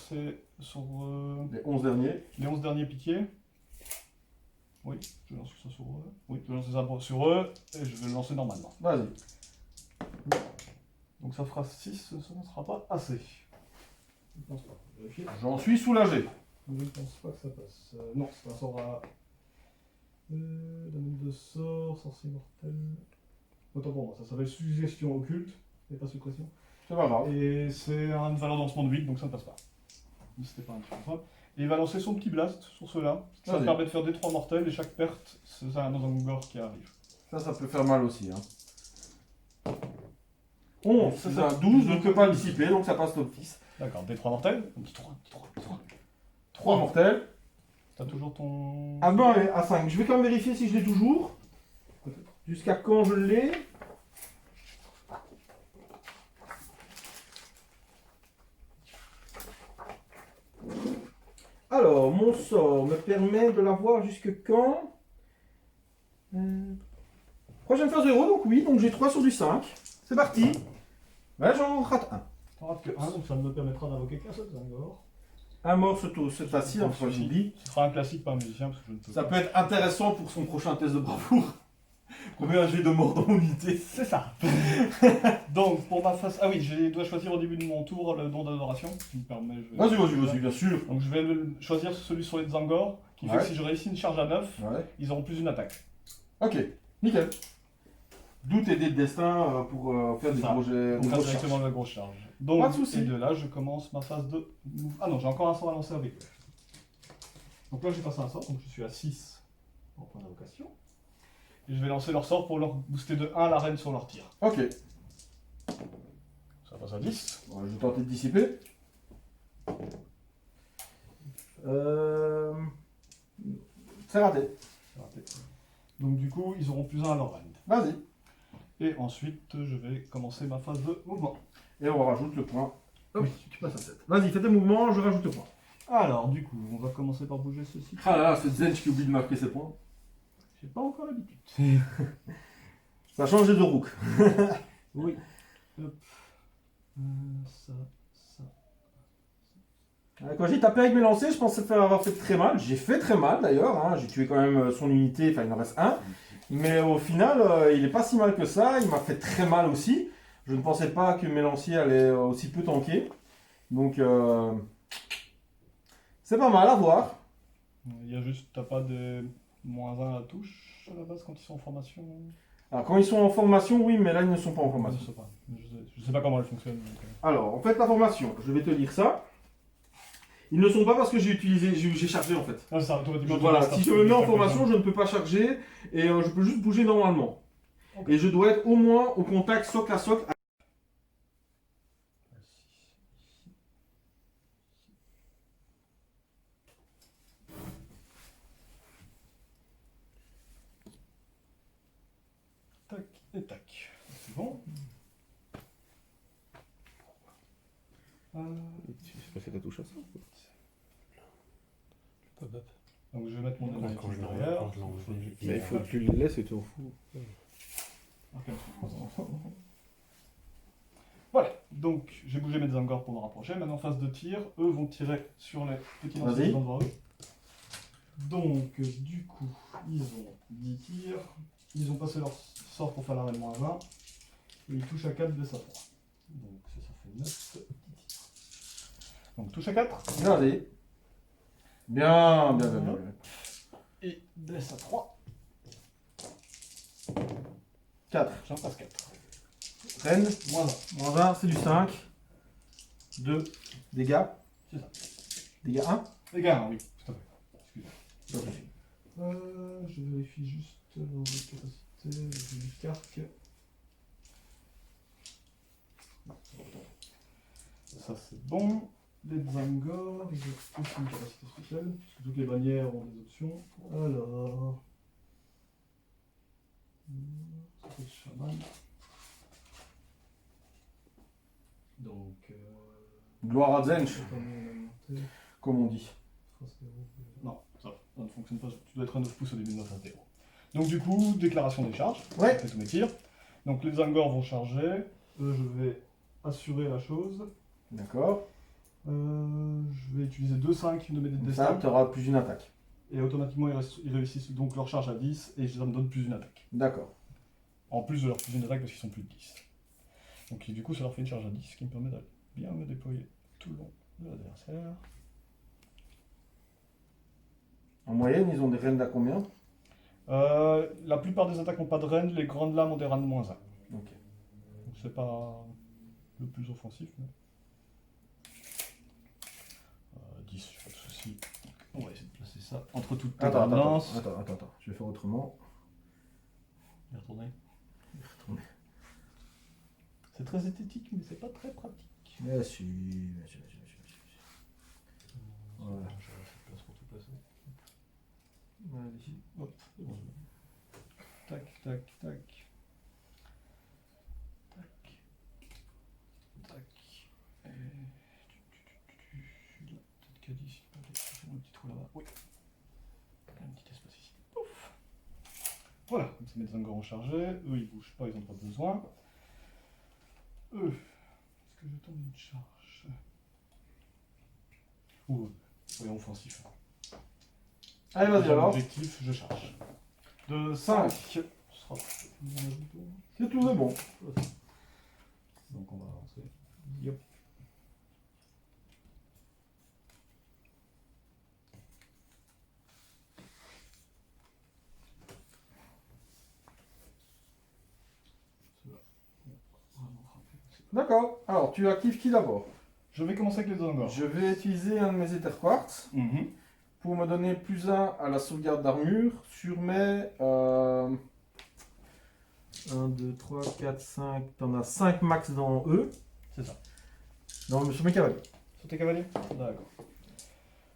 Les 11 derniers.
les 11 derniers piquets. Oui, je vais lancer ça sur eux. Oui, je vais lancer ça sur eux, et je vais le lancer normalement.
Vas-y.
Donc ça fera 6, ça ne sera pas assez. Je pense pas. Vérifier.
J'en suis soulagé.
Je ne pense pas que ça passe. Non, c'est un sort à. Domaine de sort, sorcier mortel. Autant pour moi, ça s'appelle suggestion occulte, et pas suppression.
C'est pas grave.
Et c'est une valeur lancement de 8, donc ça ne passe pas. Mais c'était pas un truc comme ça. Et il va lancer son petit blast sur ceux-là. Ça
Vas-y.
permet de faire des 3 mortels, et chaque perte, c'est un Nozangor qui arrive.
Ça peut faire mal aussi. Hein. 11,
Ça,
c'est
ça-
un 12, donc peut pas dissiper, donc ça passe top 10.
D'accord, des 3 mortels. Un petit 3.
3 mortels.
T'as toujours ton.
Ah ben, à 5. Je vais quand même vérifier si je l'ai toujours. Jusqu'à quand je l'ai. Alors, mon sort me permet de l'avoir jusque quand Prochaine phase 0, donc oui, donc j'ai 3 sur du 5. C'est parti. Ouais, j'en rate un.
T'en rates que 1, donc ça me permettra d'invoquer qu'un seul Zangor.
Un mort cette fois-ci, enfin j'oublie.
Ce sera un classique, pas un musicien, parce que je ne peux
Ça
pas.
peut être intéressant pour son prochain test de bravoure. Combien j'ai de morts dans mon unité?
C'est ça. Donc, pour ma face. Ah oui, je dois choisir au début de mon tour le don d'adoration, qui me permet.
Vas-y, bien sûr.
Donc, je vais choisir celui sur les Zangor, qui fait
Ouais.
que si je réussis une charge à 9,
Ouais.
ils auront plus d'une attaque.
Ok, nickel. D'où tes dés de destin pour faire des
Ça.
projets.
Donc,
Des
là,
grosses
directement
charges.
la grosse charge. Donc,
Pas de souci.
et de là, je commence ma phase de. Ah non, j'ai encore un sort à lancer avec eux. Donc là, j'ai passé un sort, donc je suis à 6 en point d'invocation. Et je vais lancer leur sort pour leur booster de 1 la reine sur leur tir.
Ok.
Ça passe à 10.
Bon, je vais tenter de dissiper. C'est raté.
C'est raté. Donc du coup, ils auront plus 1 à leur reine.
Vas-y.
Et ensuite, je vais commencer ma phase de mouvement.
Et on rajoute le point. Hop, tu passes à 7. Vas-y, fais tes mouvements, je rajoute le point.
Alors, du coup, on va commencer par bouger ceci.
Ah là là, c'est Zench qui oublie de marquer ses points.
J'ai pas encore l'habitude.
Ça a changé de rook.
Oui. Hop. Ça.
Quand j'ai tapé avec mes lancers, je pensais avoir fait très mal. J'ai fait très mal d'ailleurs. Hein. J'ai tué quand même son unité, enfin il en reste un. Mais au final, il est pas si mal que ça. Il m'a fait très mal aussi. Je ne pensais pas que mes lanciers allaient aussi peu tanker. Donc, c'est pas mal à voir.
Il y a juste, t'as pas de -1 à la touche à la base quand ils sont en formation.
Alors, quand ils sont en formation, oui, mais là, ils ne sont pas en
Je
formation.
sais pas. Je sais pas comment elle fonctionne. Donc,
Alors, en fait, la formation, je vais te lire ça. Ils ne sont pas parce que j'ai chargé en fait.
Ah, ça, automatiquement,
Voilà,
tu
si je me mets en formation, je ne peux pas charger et je peux juste bouger normalement.
Ok.
Et je dois être au moins au contact socle à socle.
Tac et tac. C'est bon.
Tu sais pas si t'as touché à ça?
Donc je vais mettre mon
Ouais,
énergie
quand je l'ai
derrière.
quand je l'ai enlevé,
Mais il faut que tu le laisses et tu en fous.
Voilà, donc j'ai bougé mes Zangor pour me rapprocher. Maintenant, en phase de tir, eux vont tirer sur les petits lancers
Vas-y.
qui sont devant eux. Donc, du coup, ils ont 10 tirs. Ils ont passé leur sort pour faire la reine -20. Et ils touchent à 4 de sa 3. Donc, ça fait 9 10 tirs. Donc, touche à 4.
Vas-y. Bien.
Et blesse à 3.
4.
J'en passe 4.
Reine,
-1.
moins 1, c'est du 5. 2. Dégâts.
C'est ça.
Dégâts 1.
Les gars, oui, tout à fait. Excusez.
Pas de souci.
Je vérifie juste vos capacités. J'ai du carc. Ça c'est bon. Les Zangor, ils ont aussi une capacité spéciale, puisque toutes les bannières ont des options. Alors. Ça fait le chaman. Donc.
Gloire à Zench,
Comment on a monté
comme on dit.
Non, ça ne fonctionne pas. Tu dois être à 9 pouces au début de notre interro. Donc du coup, déclaration des charges.
Ouais.
On fait tous mes tirs. Donc les Zangor vont charger. Eux, je vais assurer la chose.
D'accord.
Je vais utiliser 2-5 de mes dés de
Comme ça,
destin.
tu auras plus d'une attaque.
Et automatiquement, ils réussissent donc leur charge à 10. Et ça me donne plus d'une attaque.
D'accord.
En plus de leur plus d'une attaque parce qu'ils sont plus de 10. Donc du coup, ça leur fait une charge à 10, ce qui me permet d'aller bien me déployer tout le long de l'adversaire.
En moyenne, ils ont des rennes d'à combien?
La plupart des attaques n'ont pas de reine, les grandes lames ont des rangs de -1.
Ok.
Donc c'est pas le plus offensif. Mais... 10, pas de soucis. On va essayer de placer ça entre toutes les
Attends,
lances.
attends. Je vais faire autrement.
Je vais retourner. C'est très esthétique, mais c'est pas très pratique.
Bien sûr.
Voilà, je vais cette place pour tout placer. Hop, c'est bon. Tac, tac, tac. Tac. Tac. Et... Là, peut-être qu'à 10, j'ai un petit trou là-bas. Oui. Un petit espace ici. Pouf. Voilà, comme ça mes Zangor ont chargé. Eux, ils bougent pas, ils n'ont pas besoin. Est-ce que je tente une charge? Ouh, soyons offensifs.
Allez, vas-y alors.
Objectif, je charge. De 5. Ce sera mon avis.
C'est tout de bon.
Donc on va avancer. Yep.
D'accord. Alors, tu actives qui d'abord?
Je vais commencer avec les Zangor.
Je vais utiliser un de mes Ether Quartz pour me donner +1 à la sauvegarde d'armure sur mes... 1, 2, 3, 4, 5... T'en as 5 max dans eux.
C'est ça.
Sur mes cavaliers.
Sur tes cavaliers? D'accord.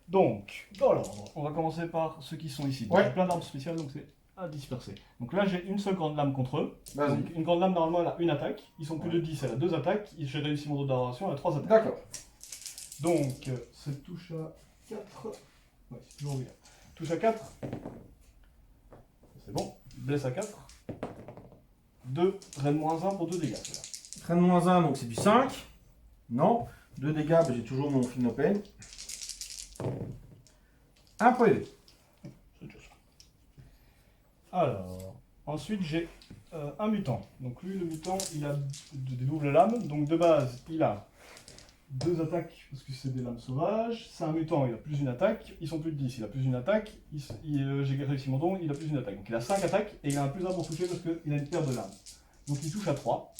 Donc, dans l'ordre, on va commencer par ceux qui sont ici.
Ouais.
J'ai plein d'armes spéciales, donc c'est à disperser. Donc là, j'ai une seule grande lame contre eux.
Vas-y.
Donc une grande lame, normalement, elle a une attaque. Ils sont plus de 10, elle a 2 attaques. J'ai réussi mon dos d'adoration, elle a 3 attaques.
D'accord.
Donc, cette touche à 4. Ouais, c'est toujours bien. Touche à 4. C'est bon. Blesse à 4. 2. Reine -1 pour 2 dégâts.
Reine -1, donc c'est du 5. Non. 2 dégâts, bah, j'ai toujours mon Philnopen. Un PV.
C'est déjà ça. Alors, ensuite j'ai un mutant. Donc lui, le mutant, il a des doubles lames. Donc de base, il a 2 attaques parce que c'est des lames sauvages. C'est un mutant, il a plus une attaque. Ils sont plus de 10, il a plus une attaque. J'ai réussi mon don, il a plus une attaque. Donc il a 5 attaques et il a un +1 pour toucher parce qu'il a une paire de lames. Donc il touche à 3.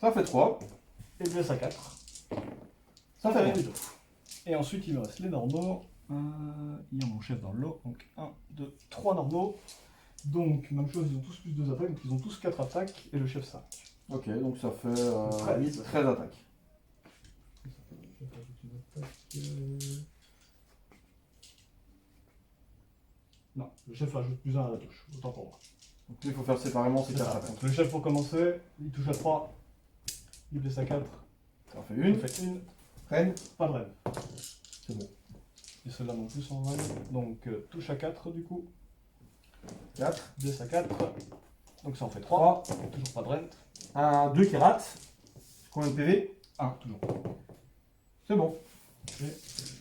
Ça fait 3.
Et blesse à 4.
Ça fait rien.
du tout. Et ensuite, il me reste les normaux. Il y a mon chef dans le lot. Donc 1, 2, 3 normaux. Donc, même chose, ils ont tous plus 2 attaques. Donc, ils ont tous 4 attaques. Et le chef 5.
Ok, donc ça fait
13.
13 attaques.
Non, le chef ajoute +1 à la touche. Autant pour moi.
Donc il faut faire séparément ces
C'est
4
ça.
attaques.
Donc, le chef, pour commencer, il touche à 3. Il blesse à 4.
Ça en fait
Il
une.
fait une.
Reine.
Pas de rêve.
C'est bon.
Et ceux-là non plus sont rêve. Donc, touche à 4 du coup.
4.
Blesse à 4. Donc, ça en fait 3.
3.
Toujours pas de rente.
Un 2 qui rate. Combien de PV?
1, toujours.
C'est bon.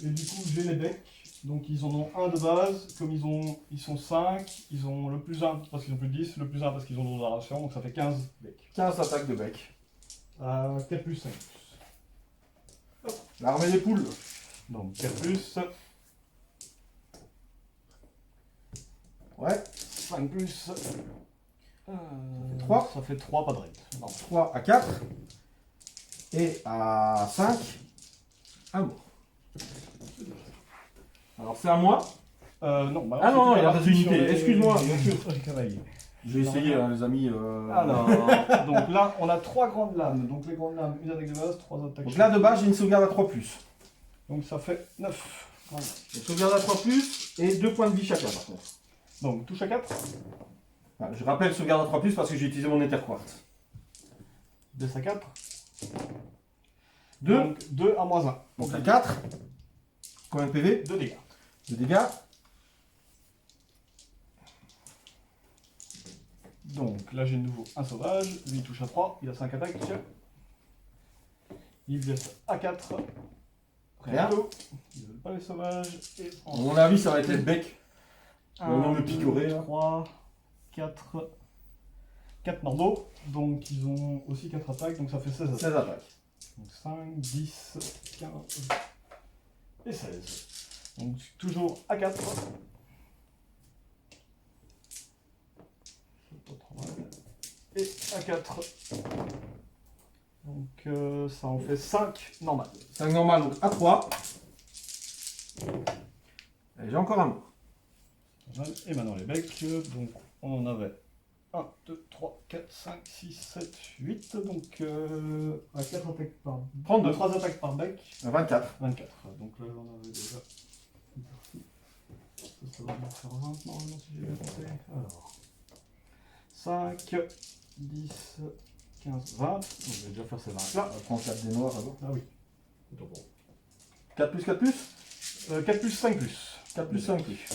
Et du coup, j'ai les becs. Donc, ils en ont un de base. Comme ils sont 5, ils ont le +1 parce qu'ils ont plus de 10, le +1 parce qu'ils ont de la ration. Donc, ça fait 15 becs.
15 attaques de bec.
4 plus 5.
L'armée des poules.
Donc, 4 plus
Ouais.
5 plus.
3.
Ça fait 3, pas de rate. Non.
3 à 4. Et à 5. Un mort. Alors c'est à moi.
Non, bah,
Ah non,
c'était
il y a
la
des
partie
unités.
sur les-
Excuse-moi.
Bien sûr, sur les cavaliers.
Je vais essayer, hein, les amis.
Alors, donc là, on a 3 grandes lames. Donc, les grandes lames, une attaque de base, 3 attaques.
Donc là de base j'ai une sauvegarde à 3+.
Donc, ça fait 9. Voilà.
Une sauvegarde à 3+, et 2 points de vie chacun par contre.
Donc, touche à 4.
Enfin, je rappelle sauvegarde à 3+, parce que j'ai utilisé mon Ether Quartz.
Blesse à 4.
2.
Donc 2 à -1.
Donc à 4. Combien de PV?
2 dégâts.
De dégâts.
Donc là j'ai de nouveau un sauvage. Lui il touche à 3. Il a 5 attaques. Il blesse à 4.
Rien.
du tout. Ils veulent pas les sauvages. Et
À mon avis ça va être le bec. On va me
2,
picorer, hein.
3, 4. 4 normaux. Donc ils ont aussi 4 attaques. Donc ça fait 16 attaques.
16 attaques.
Donc 5, 10, 15 et 16. Donc toujours à 4. Et à 4. Donc ça en fait 5 normal.
5 normal, donc à 3. Et j'ai encore un mort.
Et maintenant les becs. Donc on en avait 1, 2, 3, 4, 5, 6, 7, 8. Donc à 4 attaques par
32.
3 attaques par bec.
24.
24. Donc là j'en avais déjà une partie. Ça va m'en faire 20 normalement si j'ai bien compté. Alors 5, 10, 15, 20. Donc je vais déjà faire ces 20 là.
On va prendre 4 des noirs avant.
Ah oui.
4 plus 4 plus
4 plus 5 plus.
4 plus 5 plus.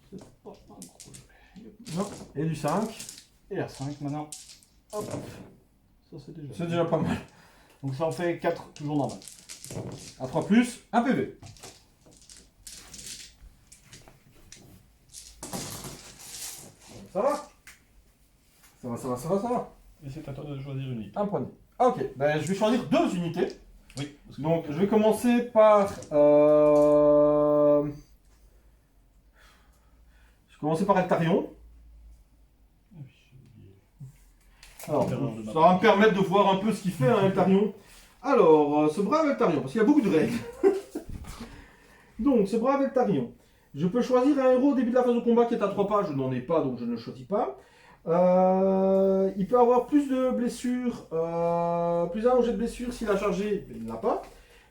C'est pas un gros jeu.
Non. Et du 5.
Et à 5 maintenant. Hop. Ça
C'est déjà pas mal.
Donc ça en fait 4 toujours normal.
À 3 plus, 1 PV. Ça va? Ça va.
Et c'est à toi de choisir une unité.
Un point de vie. Ok, ben, je vais choisir 2 unités.
Oui. Parce que
Donc je vais commencer par... Je vais commencer par Eltarion. Alors, ça va me permettre de voir un peu ce qu'il fait, hein, Eltarion. Alors, ce brave Eltarion, parce qu'il y a beaucoup de règles. Donc, ce brave Eltarion. Je peux choisir un héros au début de la phase de combat qui est à 3 pas. Je n'en ai pas, donc je ne le choisis pas. Il peut avoir plus de blessures, plus un objet de blessure s'il a chargé, mais il ne l'a pas.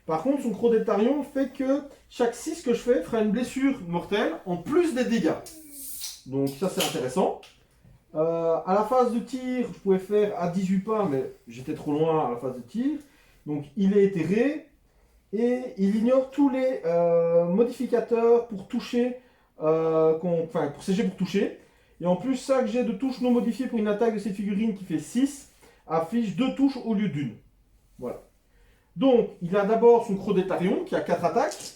Par contre, son croc d'Eltarion fait que chaque 6 que je fais fera une blessure mortelle en plus des dégâts. Donc ça c'est intéressant. À la phase de tir, je pouvais faire à 18 pas, mais j'étais trop loin à la phase de tir. Donc il est éthéré et il ignore tous les modificateurs pour toucher, pour CG pour toucher. Et en plus, chaque jet de touche non modifié pour une attaque de cette figurine qui fait 6 affiche 2 touches au lieu d'une. Voilà. Donc, il a d'abord son croc d'Eltarion qui a 4 attaques.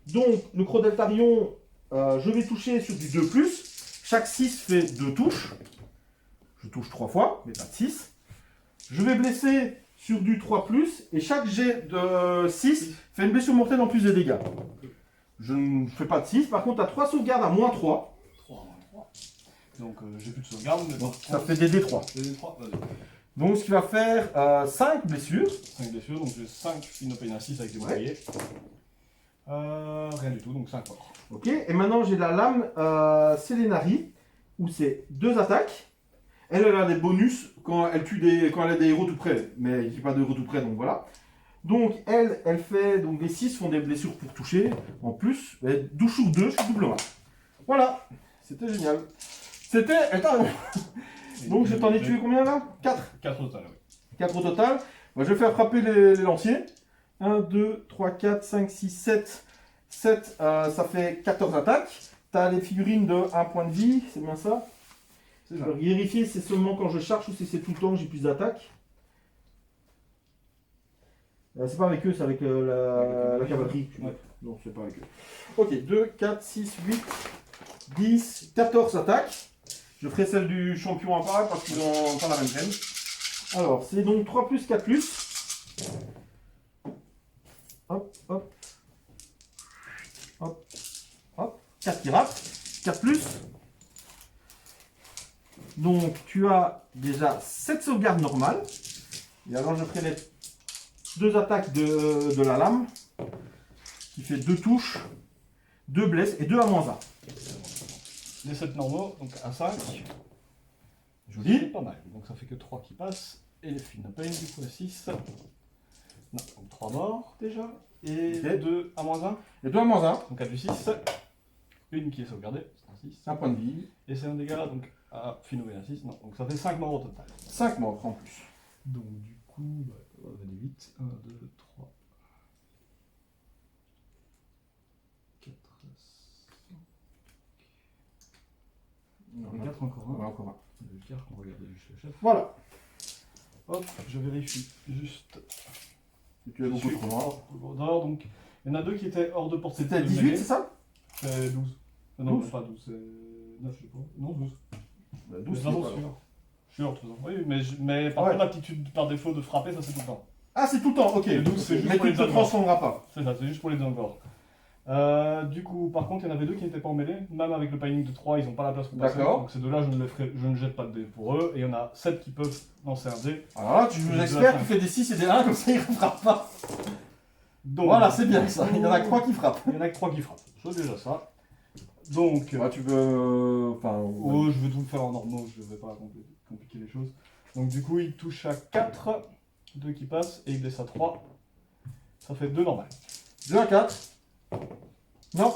Donc, le croc d'Eltarion, je vais toucher sur du 2+. Chaque 6 fait 2 touches. Je touche 3 fois, mais pas de 6. Je vais blesser sur du 3+. Et chaque jet de 6 fait une blessure mortelle en plus des dégâts. Je ne fais pas de 6. Par contre, à 3 sauvegardes à -3.
3, 3. Donc j'ai plus de sauvegarde. Mais
Donc, ça fait des D3.
Des D3, vas-y.
Donc, ce qui va faire 5 blessures.
5 blessures, donc j'ai 5 Finopane à 6 avec des boucliers. Rien du tout, donc 5 morts.
Ok, et maintenant j'ai la lame Selenari, où c'est 2 attaques. Elle a des bonus quand elle a des héros tout près, mais il n'y a pas de héros tout près, donc voilà. Donc elle fait, donc les 6 font des blessures pour toucher, en plus, 12 sur 2, je suis double marque. Voilà, c'était génial. C'était... Donc je t'en ai tué combien là? 4.
4 au total, oui.
4 au total. Moi, je vais faire frapper les lanciers. 1, 2, 3, 4, 5, 6, 7. 7, ça fait 14 attaques. Tu as les figurines de 1 point de vie, c'est bien ça? Je vais vérifier si c'est seulement quand je charge ou si c'est tout le temps que j'ai plus d'attaques. C'est pas avec eux, c'est avec la cavalerie.
Ouais.
Non, c'est pas avec eux. Ok, 2, 4, 6, 8, 10, 14 attaques. Je ferai celle du champion à part parce qu'ils ont pas la même peine. Alors, c'est donc 3 plus, 4 plus. Hop, hop. Hop, hop. 4 qui ratent. 4 plus. Donc, tu as déjà 7 sauvegardes normales. Et alors, je ferai les 2 attaques de la lame. Qui fait 2 touches, 2 blesses et 2 à -1.
Les 7 normaux, donc à 5.
Joli.
C'est pas mal. Donc ça fait que 3 qui passent. Et les Finopane, du coup à 6. Non, donc 3 morts déjà. Et
Ok.
2 à -1.
Et 2 à -1.
Donc à du 6. Une qui est sauvegardée, c'est un 6.
Un point de vie.
Et c'est un dégât donc à Finopane à 6. Non, donc ça fait 5 morts au total.
5 morts en plus.
Donc du coup, on avait des 8. 1, 2, 3. 4, 5. 4 encore un.
Ouais, encore un.
Le quart qu'on regardait juste le chef.
Voilà.
Hop, je vérifie juste.
Tu as beaucoup trop loin.
D'or, donc il y en a 2 qui étaient hors de portée.
C'était
de
18,
mêlée.
c'est ça?
C'est 12. Non,
12.
pas 12, c'est 9, je sais pas. Non, 12.
Bah, 12,
Mais
c'est
vraiment
pas
sûr.
grave.
Sûr, de toute façon. Oui, mais par
Ouais.
contre, l'aptitude par défaut de frapper, ça c'est tout le temps.
Ah, c'est tout le temps, ok.
Le 12, c'est juste
Mais
pour
tu
les
ne te
autres.
transformeras pas.
C'est ça, c'est juste pour les encore. Du coup, par contre, il y en avait deux qui n'étaient pas emmêlés. Même avec le panique de 3, ils n'ont pas la place pour passer.
D'accord.
Donc ces deux-là, je ne jette pas de dés pour eux. Et il y en a 7 qui peuvent lancer un dé.
Alors là, j'espère que tu fais des 6 et des 1, comme ça il ne frappe pas.
Donc,
Voilà, c'est bien ça. Il y en a que 3 qui frappent.
Il y en a que 3 qui frappent. C'est déjà ça. Donc,
Bah, tu veux. Enfin.
oh, je vais tout faire en normaux, je ne vais pas compliquer les choses. Donc du coup, il touche à 4, 2 qui passent, et il blesse à 3. Ça fait 2 normales.
2 à 4. Non.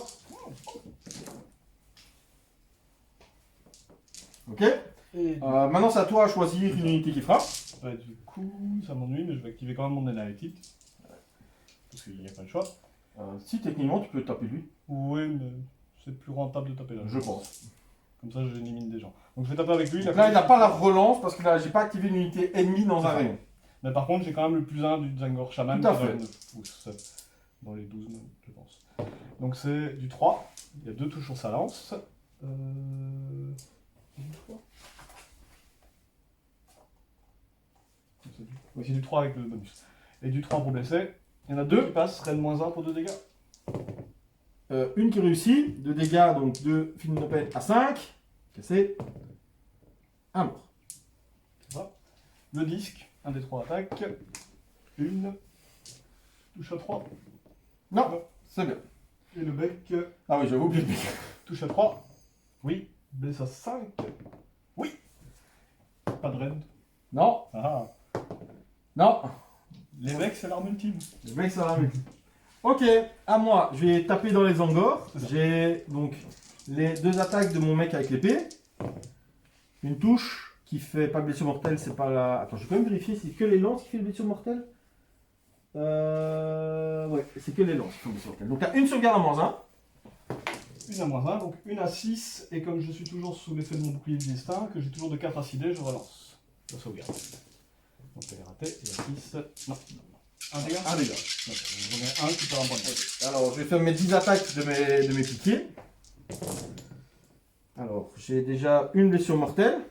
Ok.
Et
Maintenant, c'est à toi à choisir une unité qui frappe.
du coup, ça m'ennuie, mais je vais activer quand même mon Analytic. Parce qu'il n'y a pas le choix.
Si, techniquement, tu peux taper lui.
Oui, mais c'est plus rentable de taper là.
Je pense.
Comme ça, j'élimine des gens. Donc je vais taper avec lui.
Donc là, il n'a pas la relance parce que là, j'ai pas activé une unité ennemie dans un rayon.
Mais par contre, j'ai quand même le plus 1 du Zangor Shaman
Tout à
qui
fait.
va 9 pouces. Dans les 12 même, je pense. Donc c'est du 3. Il y a 2 touches sur sa lance. Du 3. Oui, c'est du 3 avec le bonus. Et du 3 pour blesser. Il y en a 2 qui passent, Ren-1 pour 2 dégâts.
Une qui réussit, 2 dégâts, donc 2 films de peine à 5. Cassé. Un mort.
Voilà. Le disque, 1 des 3 attaques. Une. Touche à 3.
Non, c'est bien.
Et le bec,
Ah oui, j'avais oublié le bec.
touche à 3. Oui. Blesse à 5. Oui. Pas de raid.
Non,
Ah.
non.
Les becs, c'est l'arme ultime.
Le bec, ça va mieux. Ok, à moi, je vais taper dans les angors. J'ai donc les 2 attaques de mon mec avec l'épée. Une touche qui fait pas blessure mortelle, c'est pas la. Attends, je vais quand même vérifier, c'est que les lances qui fait blessure mortelle. Ouais, c'est que les lances qui font blessure mortelle. Donc t'as une sauvegarde à moins 1.
Une à moins 1, donc une à 6, et comme je suis toujours sous l'effet de mon bouclier de destin, que j'ai toujours de 4 à 6 dés, je relance la sauvegarde. Donc elle est ratée, il y a 6. Non. Un dégât.
Un dégât.
Donc, j'en ai un qui perd un point de vie.
Alors, je vais faire mes 10 attaques de mes piquiers. Alors, j'ai déjà une blessure mortelle.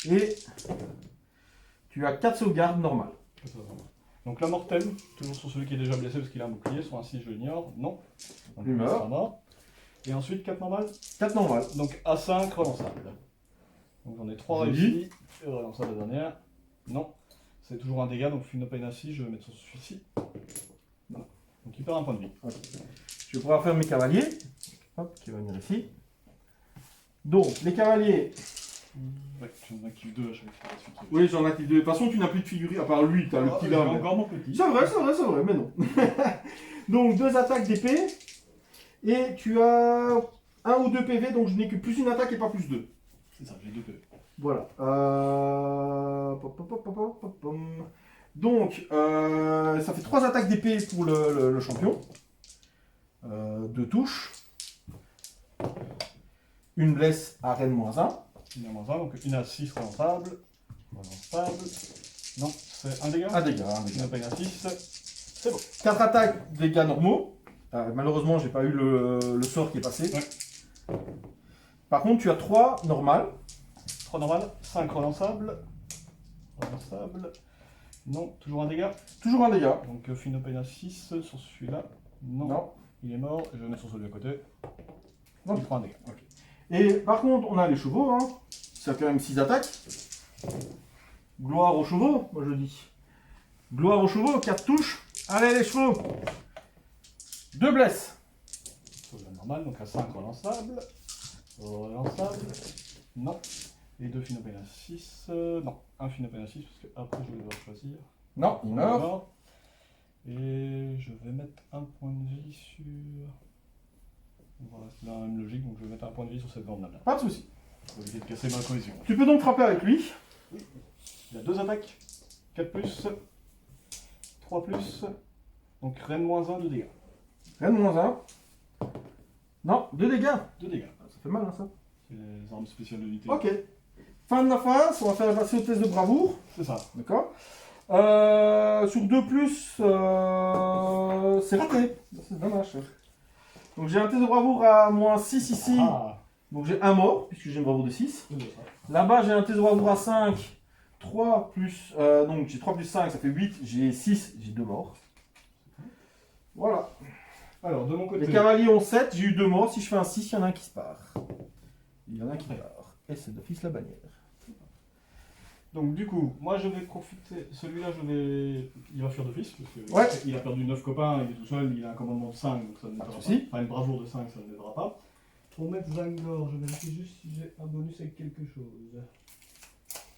Et tu as 4 sauvegardes normales.
Donc la mortelle, toujours sur celui qui est déjà blessé parce qu'il a un bouclier, soit ainsi je l'ignore, non. Donc
Il
il
meurt.
sera mort. Et ensuite 4 normales.
4 normales.
Donc A5 relançable. Donc j'en ai 3
Joli.
réussis. Et relançable la dernière. Non. C'est toujours un dégât, donc Fino Pain à 6, je vais mettre sur celui-ci. Voilà. Donc il perd un point de vie.
Ok. Je vais pouvoir faire mes cavaliers. Hop, qui va venir ici. Donc, les cavaliers.
Ouais, tu en actives 2 à chaque fois.
Oui, j'en active 2. De toute façon, tu n'as plus de figurines. À part lui, tu as le petit
J'ai
là. mais-
encore mon petit.
C'est vrai, mais non. Donc, 2 attaques d'épée. Et tu as 1 ou 2 PV, donc je n'ai que plus une attaque et pas plus 2.
C'est ça, j'ai 2 PV.
Voilà. Donc, ça fait 3 attaques d'épée pour le champion. 2 touches. Une blesse à Rennes-1.
Une à moins 1, donc une à 6 relançable. Relançable. Non, c'est un dégât.
Un dégât.
Fino Pain à 6. C'est bon.
4 attaques, dégâts normaux. Malheureusement, j'ai pas eu le sort qui est passé.
Ouais.
Par contre, tu as 3 normales.
3 normales, 5 relançables. Relançable. Non, toujours un dégât.
Toujours un dégât.
Donc Fino Pain à 6 sur celui-là. Non.
Non.
Il est mort, je vais mettre sur celui à côté.
Non.
Il prend un dégât.
Et par contre, on a les chevaux. Hein. Ça a quand même 6 attaques. Gloire aux chevaux, moi je dis. Gloire aux chevaux, 4 touches. Allez les chevaux. 2 blesses.
Sauvegarde normale, donc à 5 relançables. Relançable. Non. Et 2 Fino Pain à 6. Non, un Fino Pain à 6 parce que après je vais devoir choisir.
Non, il meurt.
Mort. Et je vais mettre un point de vie sur. On va rester dans la même logique, donc je vais mettre un point de vie sur cette bande là.
Pas de soucis.
Pour éviter de casser ma cohésion.
Tu peux donc frapper avec lui.
Il a 2 attaques. 4 plus. 3 plus. Donc Rennes-1 de dégâts.
Rennes-1. Non, 2 dégâts.
2 dégâts.
Ça fait mal, hein, ça.
C'est les armes spéciales de l'unité.
Ok. Fin de la phase, on va faire passer au test de bravoure.
C'est ça.
D'accord. Sur 2 plus, c'est raté. C'est dommage. Donc j'ai un test de bravoure à moins 6 ici.
Ah.
Donc j'ai un mort, puisque j'ai une bravoure de 6.
C'est ça.
Là-bas, j'ai un test de bravoure à 5. 3 plus... donc j'ai 3 plus 5, ça fait 8. J'ai 6, j'ai 2 morts. Voilà.
Alors, de mon côté,
Les cavaliers ont 7, j'ai eu 2 morts. Si je fais un 6, il y en a un qui se part. Il y en a un qui part. Et c'est d'office la bannière.
donc du coup, moi je vais profiter. Celui-là, il va fuir d'office, parce que
Ouais.
il a perdu 9 copains, il est tout seul, il a un commandement de 5, donc ça ne
Pas de
l'aidera
souci.
pas. Enfin, une bravoure de 5, ça ne l'aidera pas. Pour mettre Zangor, je vérifie juste si j'ai un bonus avec quelque chose.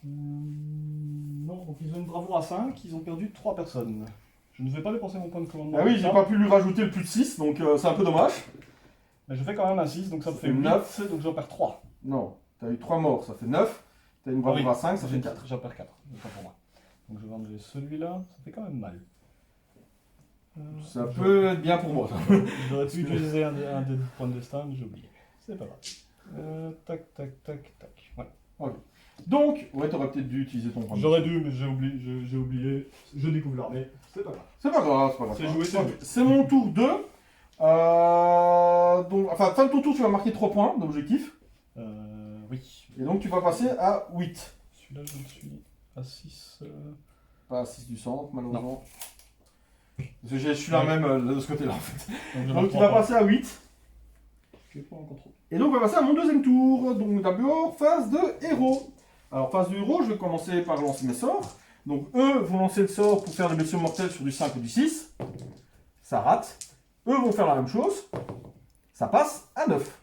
Non, donc ils ont une bravoure à 5, ils ont perdu 3 personnes. Je ne vais pas dépenser mon point de commandement.
Ah oui,
pour
j'ai
ça.
pas pu lui rajouter le plus de 6, donc c'est un peu dommage.
Mais je fais quand même un 6, donc ça me fait
fait
8,
9.
donc j'en perds 3.
Non, t'as eu 3 morts, ça fait 9. T'as une bravoure à 5, ça fait 4.
J'en perds 4, donc pas pour moi. Donc je vais enlever celui-là, ça fait quand même mal.
Ça peut être bien pour moi. ça.
J'aurais pu utiliser un des points de destin, mais j'ai oublié. C'est pas grave. Tac, tac, tac, tac. Ouais.
Donc, ouais, t'aurais peut-être dû utiliser ton point de
J'aurais dû, mais j'ai oublié. Je découvre l'armée. C'est pas grave.
C'est pas grave, c'est pas grave.
C'est joué, c'est
Ok,
joué.
c'est mon tour 2. Donc, enfin, fin de ton tour, tu vas marquer 3 points d'objectif.
Oui.
Et donc, tu vas passer à 8.
Celui-là, je le suis à 6.
Pas à 6 du centre, malheureusement. Parce que je suis là même de ce côté-là, en fait. Donc, tu vas passer à 8.
Je vais prendre en contrôle.
Et donc, on va passer à mon deuxième tour. Donc, d'abord, phase de héros. Alors, phase de héros, je vais commencer par lancer mes sorts. Donc, eux vont lancer le sort pour faire des blessures mortelles sur du 5 ou du 6. Ça rate. Eux vont faire la même chose. Ça passe à 9.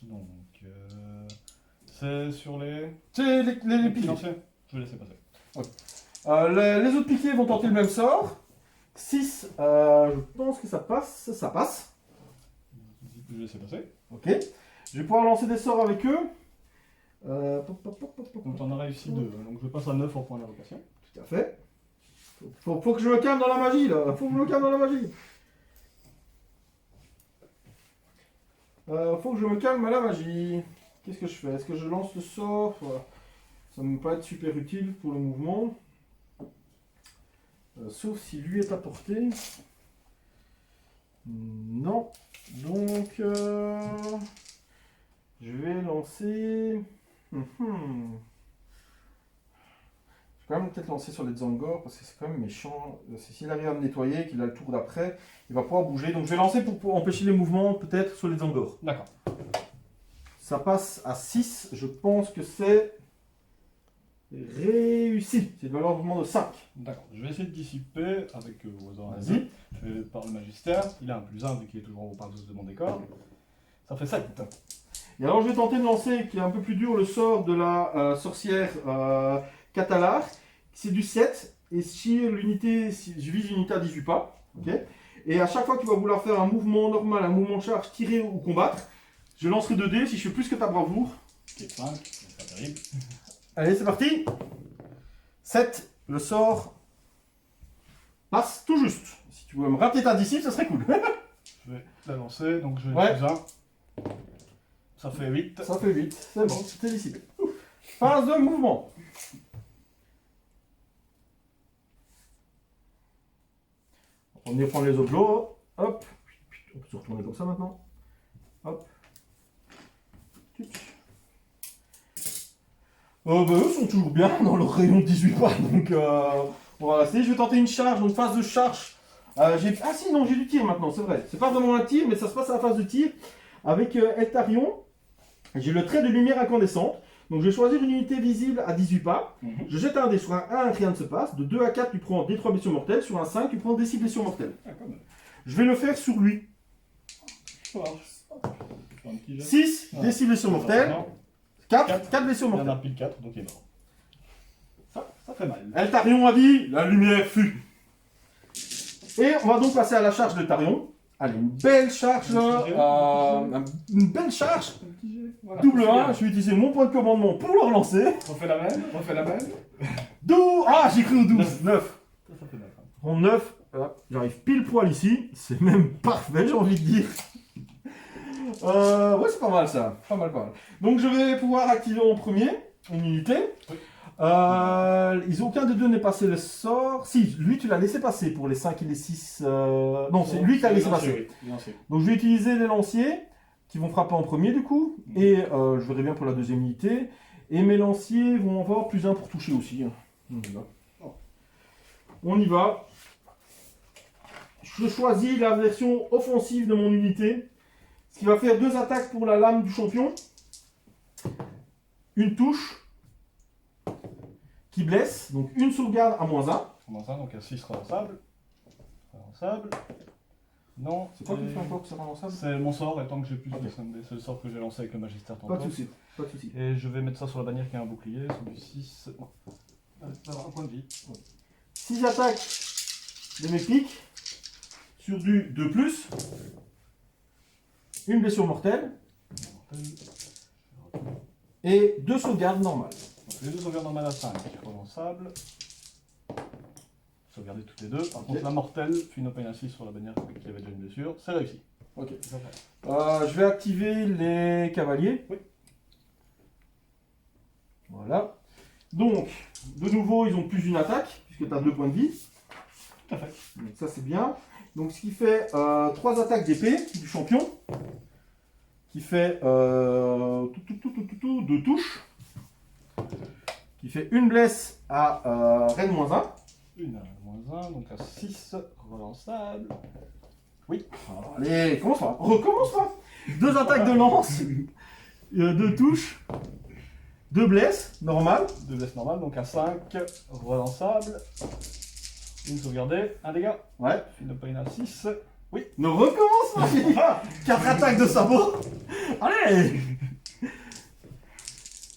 Donc, c'est sur les
C'est les piquets.
financiers. Je vais laisser passer.
Les autres piquets vont tenter le même sort. 6, je pense que ça passe. Ça passe.
Je vais laisser passer.
Ok. Je vais pouvoir lancer des sorts avec eux.
Donc t'en as réussi 2. Donc je passe à 9 en point d'invocation.
Tout à fait. Faut que je me calme dans la magie là. Faut que je me calme dans la magie. Faut que je me calme à la magie. Qu'est-ce que je fais? Est-ce que je lance le sort? Voilà. Ça me peut être super utile pour le mouvement. Sauf si lui est à portée. Non. Donc, je vais lancer. Je vais quand même peut-être lancer sur les Zangor parce que c'est quand même méchant. S'il arrive à me nettoyer, qu'il a le tour d'après, il va pouvoir bouger. Donc je vais lancer pour empêcher les mouvements peut-être sur les Zangor.
D'accord.
Ça passe à 6. Je pense que c'est réussi. C'est une valeur de mouvement de 5.
D'accord. Je vais essayer de dissiper avec au hasard.
Vas-y.
Je vais par le magistère. Il a un +1 vu qu'il est toujours au par-dessus de mon décor. Ça fait 7.
Et alors je vais tenter de lancer, qui est un peu plus dur, le sort de la sorcière Catalar. C'est du 7. Et si l'unité, si je vise une unité à 18 pas. Okay. Et à chaque fois que tu vas vouloir faire un mouvement normal, un mouvement de charge, tirer ou combattre, je lancerai 2 dés si je fais plus que ta bravoure.
Qui est 5. C'est pas terrible.
Allez, c'est parti. 7. Le sort passe tout juste. Si tu pouvais me rater ta disciple, ça serait cool.
Je vais la lancer. Donc je vais
Ouais.
+1. Ça fait 8.
Ça fait 8. C'est bon, c'était dissipé. Phase de mouvement. On y prend les oblos. Hop. On peut se retourner comme ça maintenant. Hop. Eux sont toujours bien dans leur rayon de 18 pas. Donc on va rester. Je vais tenter une charge. Donc phase de charge. Ah si, non, j'ai du tir maintenant, c'est vrai. C'est pas vraiment un tir, mais ça se passe à la phase de tir. Avec Eltarion. J'ai le trait de lumière incandescente. Donc je vais choisir une unité visible à 18 pas. Je jette un dé. Sur un 1, rien ne se passe. De 2 à 4, tu prends des 3 blessures mortelles. Sur un 5, tu prends des 6 blessures mortelles.
Ah, quand même.
Je vais le faire sur lui.
Ça marche. Je fais un petit jet.
6,
Ah.
des 6 blessures mortelles.
Non,
4 blessures
il y en
mortelles.
a pile 4, donc il est mort. Ça fait mal.
Eltarion a dit, la lumière fut. Et on va donc passer à la charge de Tarion. Allez, une belle charge là. Une belle charge.
Un petit jet. Voilà.
Double
C'est
1,
bien.
je vais utiliser mon point de commandement pour le relancer.
Refais la même. Refais la même.
12. Ah, j'ai cru au 12. 9.
Ça fait mal.
En 9, j'arrive pile poil ici. C'est même parfait, j'ai envie de dire. Ouais, c'est pas mal ça. Pas mal, pas mal. Donc je vais pouvoir activer en premier une unité.
Oui.
Aucun des deux n'est passé le sort. Si, lui tu l'as laissé passer pour les 5 et les 6. Non, c'est lui qui t'a laissé passer.
Oui, lancé.
Donc je vais utiliser les lanciers qui vont frapper en premier du coup. Et je verrai bien pour la deuxième unité. Et mes lanciers vont avoir plus un pour toucher aussi. Hein. On y va. Je choisis la version offensive de mon unité. Ce qui va faire 2 attaques pour la lame du champion. Une touche qui blesse. Donc une sauvegarde à -1.
Comment ça, donc à 6 relançables. Relançable. Non.
C'est quoi qui fait encore que c'est relançable?
C'est mon sort, et tant que j'ai plus de descendre, c'est le sort que j'ai lancé avec le magistère tantôt.
Pas de soucis. Pas de soucis.
Et je vais mettre ça sur la bannière qui a un bouclier, sur du 6. Non. Ça va, un point de vie.
Si j'attaque de mes piques sur du 2+, une blessure mortelle et 2 sauvegardes normales.
Donc, les 2 sauvegardes normales à 5, relançables. Sauvegarder toutes les 2. Par contre, la mortelle, fait une pain à 6 sur la bannière qui avait déjà une blessure. C'est réussi.
Ok. Je vais activer les cavaliers.
Oui.
Voilà. Donc, de nouveau, ils ont plus une attaque, puisque tu as 2 points de vie.
Tout à fait.
Donc ça, c'est bien. Donc, ce qui fait 3 attaques d'épée du champion. Qui fait 2 touches. Qui fait une blesse à Reine -1.
Une à -1, donc à 6 relançables.
Allez, commence pas. Recommence pas. 2 attaques de lance. 2 touches. 2 blesses, normal.
2 blesses normales, donc à 5 relançables. Une sauvegardée, un dégât.
Ouais.
Une pain à 6.
Ne recommence pas. 4 attaques de sabot. Allez.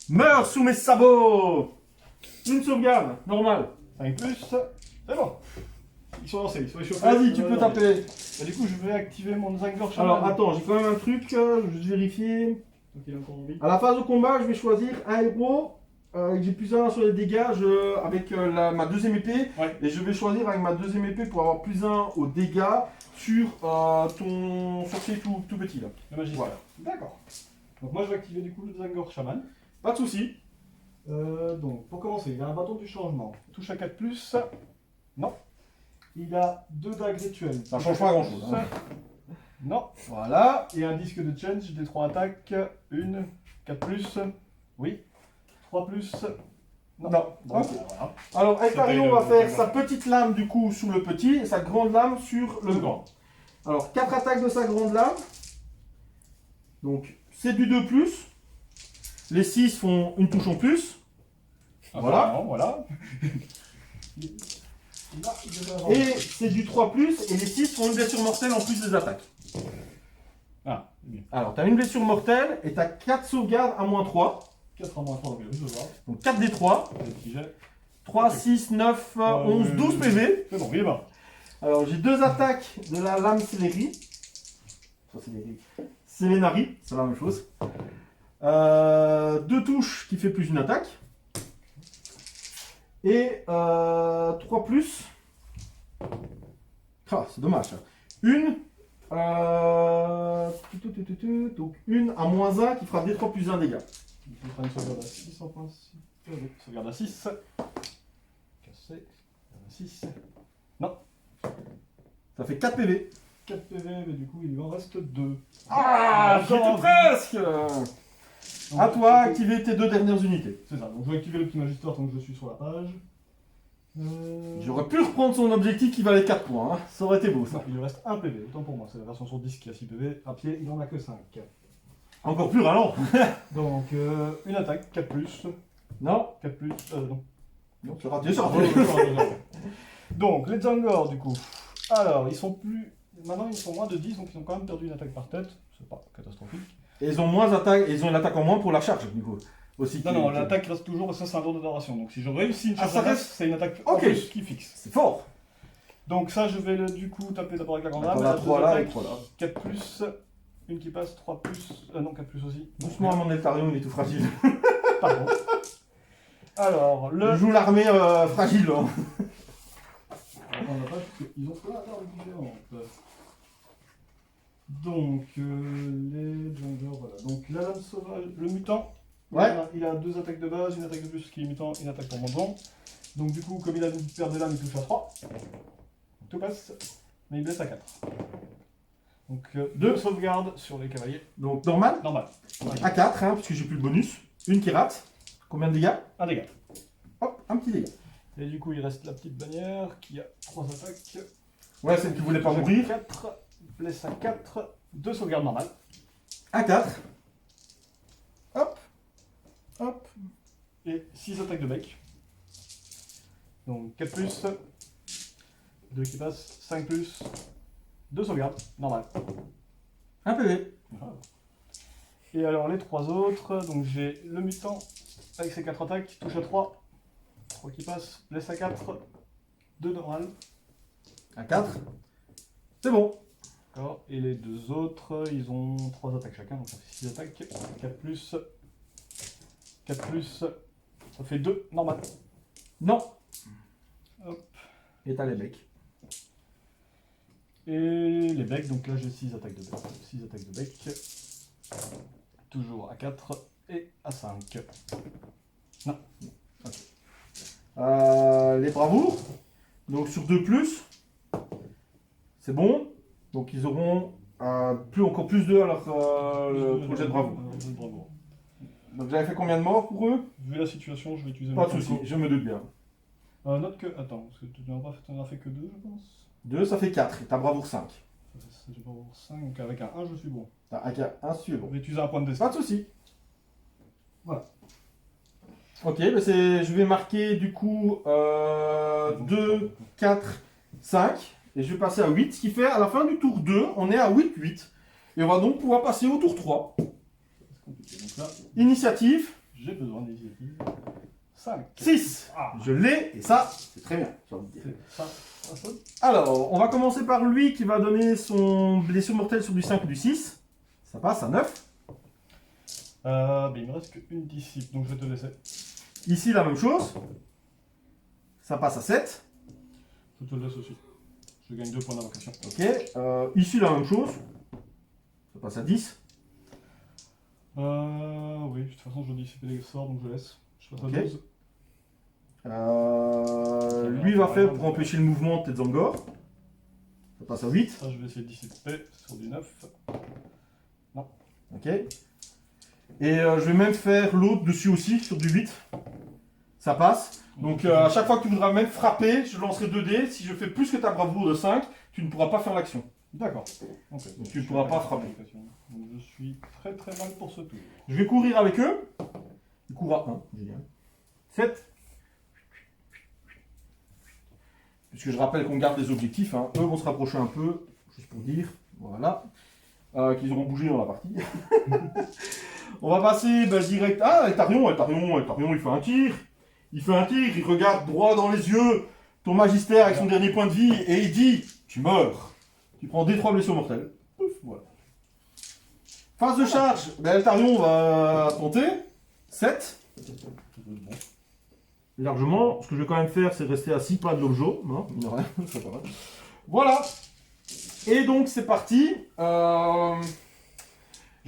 Meurs sous mes sabots. Une sauvegarde, normal.
5 plus. C'est bon. Ils sont lancés, ils sont échauffés.
Vas-y, tu peux taper.
Et du coup, je vais activer mon Zangor Shaman.
Alors, attends, j'ai quand même un truc. Je vais juste vérifier.
Donc il est encore en vie.
À la phase de combat, je vais choisir un héros. J'ai plus un sur les dégâts avec ma deuxième épée.
Ouais.
Et je vais choisir avec ma deuxième épée pour avoir plus un aux dégâts sur ton sorcier tout petit là.
Le magistère.
Voilà.
D'accord. Donc moi, je vais activer du coup le Zangor Shaman.
Pas de soucis.
Donc, pour commencer, il a un bâton du changement. Touche à 4 plus. Non. Il a 2 dagues rituelles.
Ça change pas grand chose. Hein.
Non.
Voilà.
Et un disque de change des 3 attaques. 1, 4 plus. Oui. 3 plus.
Non.
Bon,
Ok.
voilà.
Alors,
C'est
Ekarion
pas
va
le-
faire sa petite lame du coup sous le petit et sa grande lame sur le
Le
grand. Alors, 4 attaques de sa grande lame. Donc, c'est du 2+. Les 6 font une touche en plus. Voilà.
Apparemment, voilà.
Et c'est du 3+, et les 6 font une blessure mortelle en plus des attaques.
Ah, c'est bien.
Alors, tu as une blessure mortelle, et tu as 4 sauvegardes à -3.
4 à -3, donc je vais voir.
Donc 4 des 3.
Le petit jet.
3, 6, 9, 11, 12 PV.
C'est bon, il est mort.
Alors, j'ai 2 attaques de la lame Céleri. Enfin, Céleri. Célénari, c'est la même chose. 2 touches qui fait plus une attaque. Et 3 plus. Ah, c'est dommage. Ça. Une. Donc une à -1 qui fera D3 plus 1 dégâts.
Il faut faire une sauvegarde à 6 en principe. Sauvegarde à 6. Cassé. Sauvegarde à 6.
Ça fait 4 PV.
4 PV, mais du coup, il lui en reste 2.
Ah, j'étais
Encore.
presque.
Donc,
À toi, activer tes 2 dernières unités.
C'est ça, donc je vais activer le petit magistère tant que je suis sur la page.
J'aurais pu reprendre son objectif qui valait 4 points. Hein. Ça aurait été beau ça.
Non, il lui reste 1 PV, autant pour moi, c'est la version sur 10 qui a 6 PV. À pied, il en a que 5.
Encore plus ralent.
Donc, une attaque, 4 plus.
Non.
4 plus, non.
Non, c'est raté, c'est raté.
Donc, les Zangor, du coup. Alors, ils sont plus. Maintenant, ils sont moins de 10, donc ils ont quand même perdu une attaque par tête. C'est pas catastrophique.
Et ils ont moins d'attaque, ils ont une attaque en moins pour la charge, du coup. Aussi
Non, non, l'attaque reste toujours, ça c'est un tour de duration. Donc, si je réussis une
Ah,
charge
ça
à
reste-
c'est une attaque en
Ok.
plus qui fixe.
C'est fort.
Donc, ça, je vais du coup taper d'abord avec la grande lame.
On a 3 là et 3 là.
4 plus, une qui passe, 3 plus. Non, 4 plus aussi.
Doucement à mon Eltarion, il est tout fragile.
Pardon. Alors,
Il
le.
joue l'armée fragile. Hein.
On n'a pas, parce qu'ils ont plein d'armes différentes. Donc, les Zangor, voilà. Donc, la lame sauvage, le mutant.
Ouais.
Il a 2 attaques de base, une attaque de plus qui est mutant, une attaque pour montant. Donc, du coup, comme il a une paire de lames, il touche à 3. Donc, tout passe, mais il blesse à 4. Donc 2 sauvegardes sur les cavaliers.
Donc normal,
Normal.
à 4, hein, puisque j'ai plus le bonus. Une qui rate. Combien de dégâts?
Un dégât.
Hop, un petit dégât.
Et du coup, il reste la petite bannière qui a 3 attaques.
Ouais, celle qui voulait pas mourir.
4, blesse à 4, 2 sauvegardes normales.
À 4. Hop. Hop.
Et 6 attaques de bec. Donc 4 plus, 2 qui passe, 5 plus, 2 sauvegardes, normal.
Un PV.
Et alors les 3 autres, donc j'ai le mutant avec ses 4 attaques, touche à 3, 3 qui passe, blesse à 4, 2 normal.
À 4. C'est bon.
D'accord. Et les 2 autres, ils ont 3 attaques chacun, donc ça fait 6 attaques. 4 plus, 4 plus, ça fait 2 normal.
Non.
Hop.
Et t'as les becs.
Et les becs, donc là j'ai 6 attaques de bec. 6 attaques de bec. Toujours à 4 et à 5.
Les bravoures. Donc sur 2 plus. C'est bon. Donc ils auront encore plus 2 à leur projet de bravoure.
Bravo.
Donc j'avais fait combien de morts pour eux?
Vu la situation, je vais utiliser
Pas de
mon
soucis,
tempo.
je me doute bien.
Note que. Attends, parce que tu n'en as fait que 2, je pense.
2, ça fait 4. Et t'as bravoure 5.
J'ai pas 5, donc avec un 1, je suis bon.
T'as un si tu es bon.
Je vais utiliser un point de destin.
Pas de soucis.
Voilà.
Ok, bah je vais marquer du coup 2, 4, 5. Et je vais passer à 8. Ce qui fait à la fin du tour 2, on est à 8-8. Et on va donc pouvoir passer au tour 3.
Donc là,
Initiative
j'ai besoin d'initiative. 5.
6.
Ah,
Je l'ai, et ça, c'est très bien, j'ai envie de dire.
c'est ça. Ça sonne.
Alors, on va commencer par lui qui va donner son blessure mortelle sur du 5 ou du 6. Ça passe à 9.
Il me reste qu'une disciple, donc je vais te laisser.
Ici, la même chose. Ça passe à 7.
Je te le laisse aussi. Je gagne 2 points d'invocation.
Ok. Ici, la même chose. Ça passe à 10.
Oui, de toute façon, je dissiper les sorts, donc je laisse. Je passe à
Ok.
12.
Lui va faire pour empêcher le mouvement de Tetzangor. Ça passe à 8.
Ça, je vais essayer de dissiper sur du 9.
Ok. Et je vais même faire l'autre dessus aussi, sur du 8. Ça passe. Donc à chaque fois que tu voudras même frapper, je lancerai 2 dés. Si je fais plus que ta bravoure de 5, tu ne pourras pas faire l'action.
D'accord. Ok.
Donc tu ne pourras pas frapper.
Donc je suis très très mal pour ce tour.
Je vais courir avec eux. Il court à 1. Génial. 7. Puisque je rappelle qu'on garde des objectifs. Hein. Eux vont se rapprocher un peu, juste pour dire. Voilà. Qu'ils auront bougé dans la partie. On va passer direct. Ah, Eltarion, il fait un tir. Il fait un tir, il regarde droit dans les yeux ton magistère avec son dernier point de vie et il dit: tu meurs. Tu prends D3 blessures mortelles. Pouf, voilà. Phase de charge, Eltarion va tenter. 7. Largement. Ce que je vais quand même faire, c'est rester à 6 pas de l'objet. Non, mine de rien, c'est pas mal. Voilà. Et donc c'est parti. Je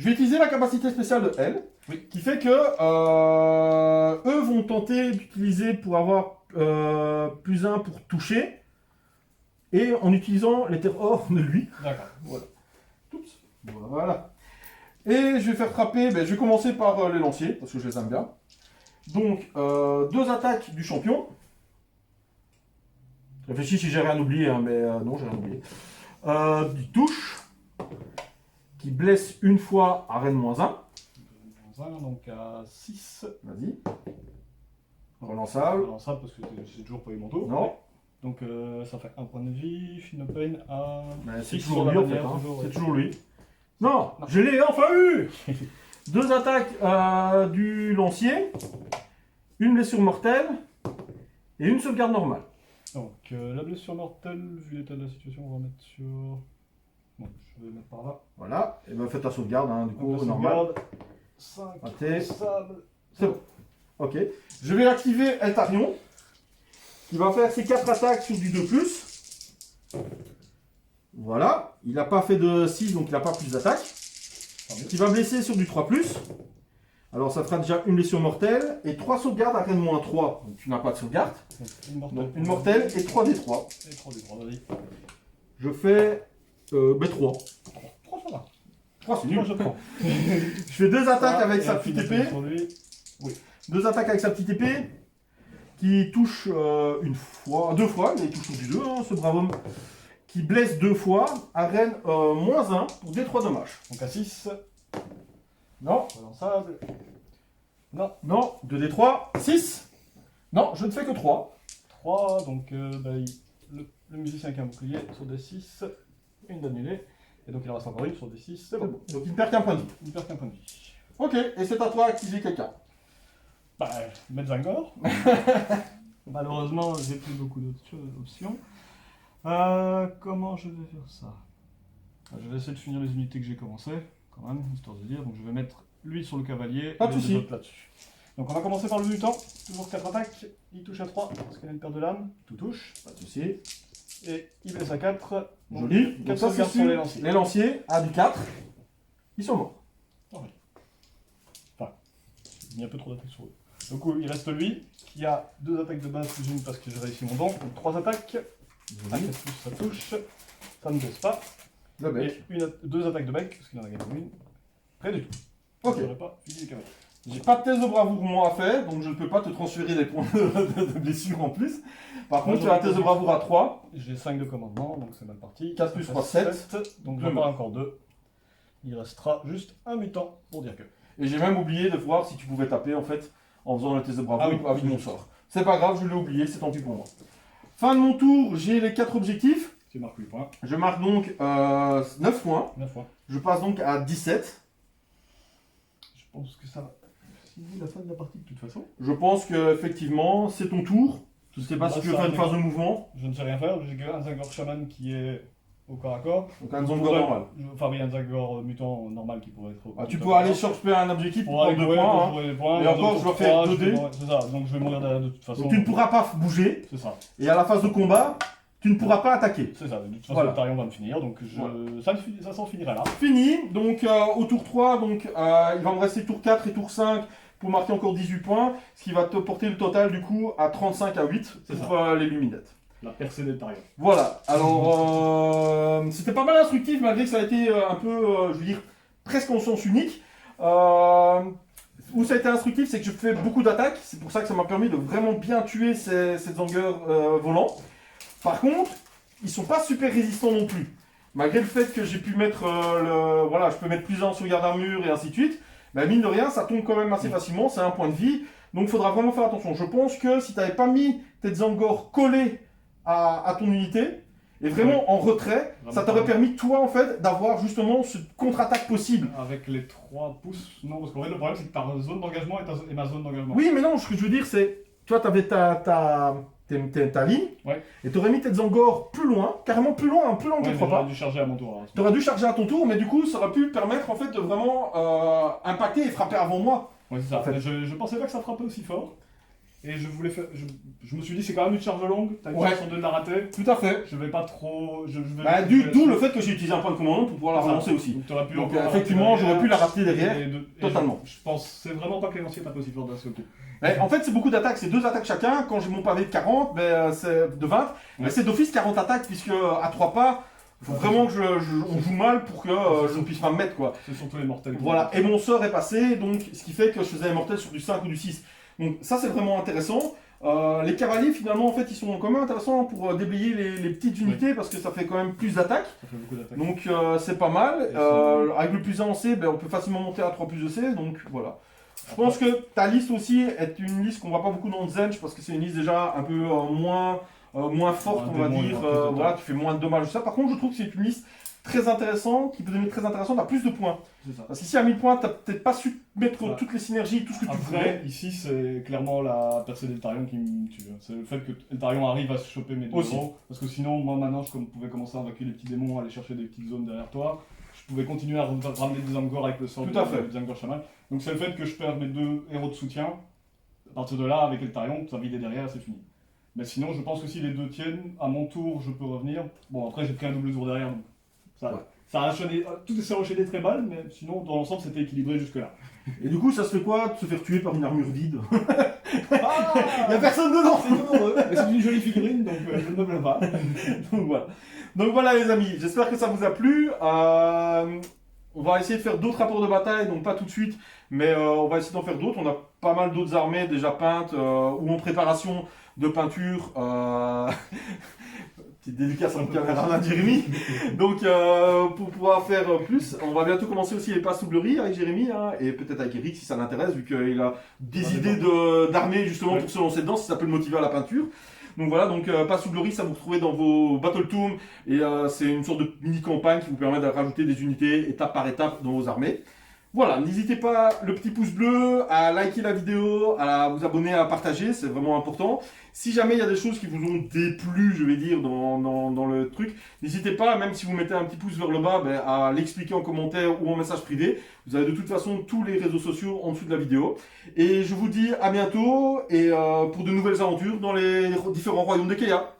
vais utiliser la capacité spéciale de elle, qui fait que eux vont tenter d'utiliser pour avoir plus 1 pour toucher, et en utilisant les terres or de lui.
D'accord.
Voilà. Oups. Voilà. Et je vais faire frapper, je vais commencer par les lanciers, parce que je les aime bien. Donc, 2 attaques du champion. Je réfléchis si j'ai rien oublié, hein, mais non, j'ai rien oublié. Du touche, qui blesse une fois à Rennes -1.
Donc à 6.
Vas-y. Relançable.
Relançable parce que j'ai toujours pas eu mon tour.
Non.
Donc ça fait 1 point de vie, Fino Pain à.
C'est
6
toujours
sur
lui
la
en fait.
bannière,
Hein.
toujours,
C'est
ouais.
toujours lui. Non, je l'ai enfin eu. 2 attaques du lancier, une blessure mortelle et une sauvegarde normale.
Donc la blessure mortelle, vu l'état de la situation, on va mettre sur. Bon, je vais mettre par là.
Voilà. Et faites la sauvegarde, hein, du coup,
Donc, la
normal.
sauvegarde, 5.
Raté.
Sable.
C'est bon. Ok. Je vais activer Eltarion, qui va faire ses 4 attaques sur du 2+. Voilà. Il n'a pas fait de 6, donc il n'a pas plus d'attaques. Qui va blesser sur du 3+. Alors ça fera déjà une blessure mortelle et 3 sauvegardes à Rennes -3. Donc tu n'as pas de sauvegarde.
Donc, une mortelle.
Donc une mortelle et 3 d3.
Et 3 des 3, vas-y.
Je fais Ben 3.
3, ça va.
3, c'est
Moi,
nul.
je prends.
Je fais 2 attaques avec sa petite épée.
Sur lui.
2 attaques avec sa petite épée. Qui touche une fois, 2 fois, mais il touche du 2, hein, ce brave homme. Qui blesse 2 fois, arène -1 pour D3 dommages.
Donc à 6.
Non,
Relançable. Non.
non, 2D3, 6. Non, je ne fais que 3.
3, donc le musicien qui a un bouclier sur des 6, une d'annulée. Et donc il en reste encore une sur des 6, c'est bon.
Donc il ne perd qu'un point de vie.
Il ne perd qu'un point de vie.
Ok, et c'est à toi d'activer quelqu'un.
Bah, Metzangor. Malheureusement, j'ai plus beaucoup d'autres options. Comment je vais faire ça? Je vais essayer de finir les unités que j'ai commencées, quand même, histoire de dire. Donc je vais mettre lui sur le cavalier
Pas de
et les
soucis.
deux autres là-dessus. Donc on va commencer par le mutant. Toujours 4 attaques. Il touche à 3 parce qu'il a une paire de lames. Tout touche.
Pas de soucis.
Et il blesse à 4.
Joli. Donc
4
ça, c'est
sauvegardes sur
sûr.
les lanciers.
Les lanciers, à du 4. Ils sont morts.
Il y a un peu trop d'attaques sur eux. Du coup, il reste lui, qui a 2 attaques de base plus une parce que j'ai réussi mon don. Donc 3 attaques. Ah,
Joli.
plus ça touche. Ça ne baisse pas.
Le bec.
Et 2 attaques de bec, parce qu'il en a gagné une. Rien du tout.
Ok.
Je n'aurais pas fini les cavaliers.
J'ai pas de test de bravoure moi à faire, donc je ne peux pas te transférer des points de blessure en plus. Par contre, tu as un test de bravoure à 3.
J'ai 5 de commandement, donc c'est mal parti.
4 plus
Ça
3,
fait
7.
Donc
Deux
j'en parle encore 2. Il restera juste un mutant pour dire que.
Et j'ai même oublié de voir si tu pouvais taper en fait en faisant le test de bravoure
Ah oui.
avec mon sort. C'est pas grave, je l'ai oublié, c'est tant pis pour moi. Fin de mon tour, j'ai les 4 objectifs.
Tu marques 8 points.
Je marque donc 9 points.
9 fois.
Je passe donc à 17.
Je pense que ça va. C'est la fin de la partie de toute façon.
Je pense que effectivement c'est ton tour. Je sais pas
Là,
si tu veux
ça
faire une
arrive.
phase de mouvement.
Je ne sais rien faire, j'ai un Zangor Shaman qui est au corps à corps.
Donc un Zangor normal.
Enfin, oui, un Zangor mutant normal qui pourrait être au
Ah, tu
au
peux
corps à
aller
corps.
choper un objectif pour
Pour aller
prendre 2
jouer,
points.
pour
hein.
jouer les points.
Et encore,
donc,
je dois
pour
faire
3,
2 dés.
C'est ça, donc je vais mourir derrière de toute façon.
Donc tu ne pourras pas bouger.
C'est ça,
Et à la phase de combat, tu ne pourras pas attaquer.
c'est ça. De toute façon,
Voilà.
le Tarion va me finir, donc ça s'en finira là.
Fini, donc au tour 3, donc, il va me rester tour 4 et tour 5 pour marquer encore 18 points, ce qui va te porter le total du coup à 35 à 8
C'est
pour les luminettes.
La percée des Tarion.
Voilà, alors c'était pas mal instructif malgré que ça a été un peu, je veux dire, presque en sens unique. Où ça a été instructif, c'est que je fais beaucoup d'attaques, c'est pour ça que ça m'a permis de vraiment bien tuer ces Zangors volants. Par contre, ils sont pas super résistants non plus. Malgré le fait que j'ai pu mettre voilà, je peux mettre plus 1 sur garde armure et ainsi de suite, mais mine de rien, ça tombe quand même assez facilement, c'est un point de vie, donc il faudra vraiment faire attention. Je pense que si tu n'avais pas mis tes Zangors collés à ton unité, et vraiment en retrait, ça t'aurait permis, toi, en fait, d'avoir justement ce contre-attaque possible.
Avec les 3 pouces, non, parce qu'en fait, le problème, c'est que ta zone d'engagement et ma zone d'engagement.
Oui, mais non, ce que je veux dire, c'est, tu vois, tu avais ta ligne,
Ouais.
et tu aurais mis tes Zangors plus loin, carrément plus loin que
Ouais,
tu
mais
crois
j'aurais
pas.
dû charger à mon tour. alors.
Tu aurais dû charger à ton tour, mais du coup, ça aurait pu permettre, en fait, de vraiment impacter et frapper avant moi.
Ouais, c'est ça.
En fait.
Mais je pensais pas que ça frappait aussi fort. Et je voulais faire. Je me suis dit, c'est quand même une charge longue. T'as une
Ouais.
chance de la rater.
Tout à fait.
Je vais pas trop. Je vais,
Bah,
je vais-
d'où le fait que j'ai utilisé un point de commandement pour pouvoir la
C'est ça.
relancer aussi.
Donc, t'aurais pu
Donc,
encore la
effectivement,
rater
j'aurais pu la rater derrière,
et
totalement.
Je pense c'est vraiment pas que les lanciers tapent aussi fort d'un seul coup.
Mais en fait, c'est beaucoup d'attaques, c'est 2 attaques chacun. Quand j'ai mon pavé de 40, ben, c'est de 20. Mais c'est d'office 40 attaques, puisque à 3 pas, il faut vraiment que on joue mal pour que je ne puisse pas me mettre, quoi.
C'est surtout les mortels. qui-
Voilà, et mon sort est passé, donc ce qui fait que je faisais un mortel sur du 5 ou du 6. Donc ça, c'est vraiment intéressant. Les cavaliers, finalement, en fait, ils sont quand même intéressants pour déblayer les petites unités, parce que ça fait quand même plus d'attaques.
Ça fait beaucoup d'attaques.
Donc c'est pas mal.
Et c'est-
Avec le plus 1 en C, ben, on peut facilement monter à 3 plus de C, donc voilà. Je pense que ta liste aussi est une liste qu'on voit pas beaucoup dans le Zench, parce que c'est une liste déjà un peu moins forte,
Moins
on va
démon,
dire.
il y aura plus de
Voilà,
temps.
tu fais moins de dommages. Ça, par contre, je trouve que c'est une liste très intéressante, qui peut devenir très intéressante à plus de points.
C'est ça.
Parce qu'ici à 1000 points, t'as peut-être pas su mettre
Ouais.
toutes les synergies, tout ce que tu
Après,
voulais.
ici, c'est clairement la percée d'Eltarion qui me tue. C'est le fait que Eltarion arrive à se choper mes 2
Aussi.
euros. Parce que sinon, moi maintenant, je pouvais commencer à invoquer les petits démons, aller chercher des petites zones derrière toi. Je pouvais continuer à ramener des Zangors avec le sort
Tout à fait.
de Zangor Shaman. Donc c'est le fait que je perds mes 2 héros de soutien. À partir de là, avec Eltarion, ça vide derrière, c'est fini. Mais sinon, je pense que si les 2 tiennent, à mon tour, je peux revenir. Bon, après, j'ai pris un double tour derrière, donc ça,
Ouais.
ça a enchaîné, tout s'est enchaîné très mal, mais sinon, dans l'ensemble, c'était équilibré jusque-là.
Et du coup, ça se fait quoi de se faire tuer par une armure vide?
Ah,
Il y a personne dedans.
c'est douloureux, mais c'est une jolie figurine, donc je ne me plains pas.
Donc voilà. Donc voilà les amis, j'espère que ça vous a plu. On va essayer de faire d'autres rapports de bataille, donc pas tout de suite, mais on va essayer d'en faire d'autres. On a pas mal d'autres armées déjà peintes ou en préparation de peinture. Petite dédicace à mon caméraman Jérémy. Donc pour pouvoir faire plus, on va bientôt commencer aussi les passes soubleries avec Jérémy hein, et peut-être avec Eric si ça l'intéresse, vu qu'il a des idées d'armées justement pour se lancer dedans, si ça peut le motiver à la peinture. Donc voilà, donc Pass ou Glory, ça vous retrouvez dans vos Battle Tomes et c'est une sorte de mini-campagne qui vous permet de rajouter des unités étape par étape dans vos armées. Voilà, n'hésitez pas, le petit pouce bleu, à liker la vidéo, à vous abonner, à partager, c'est vraiment important. Si jamais il y a des choses qui vous ont déplu, je vais dire, dans le truc, n'hésitez pas, même si vous mettez un petit pouce vers le bas, à l'expliquer en commentaire ou en message privé. Vous avez de toute façon tous les réseaux sociaux en dessous de la vidéo. Et je vous dis à bientôt et pour de nouvelles aventures dans les différents royaumes de Keia.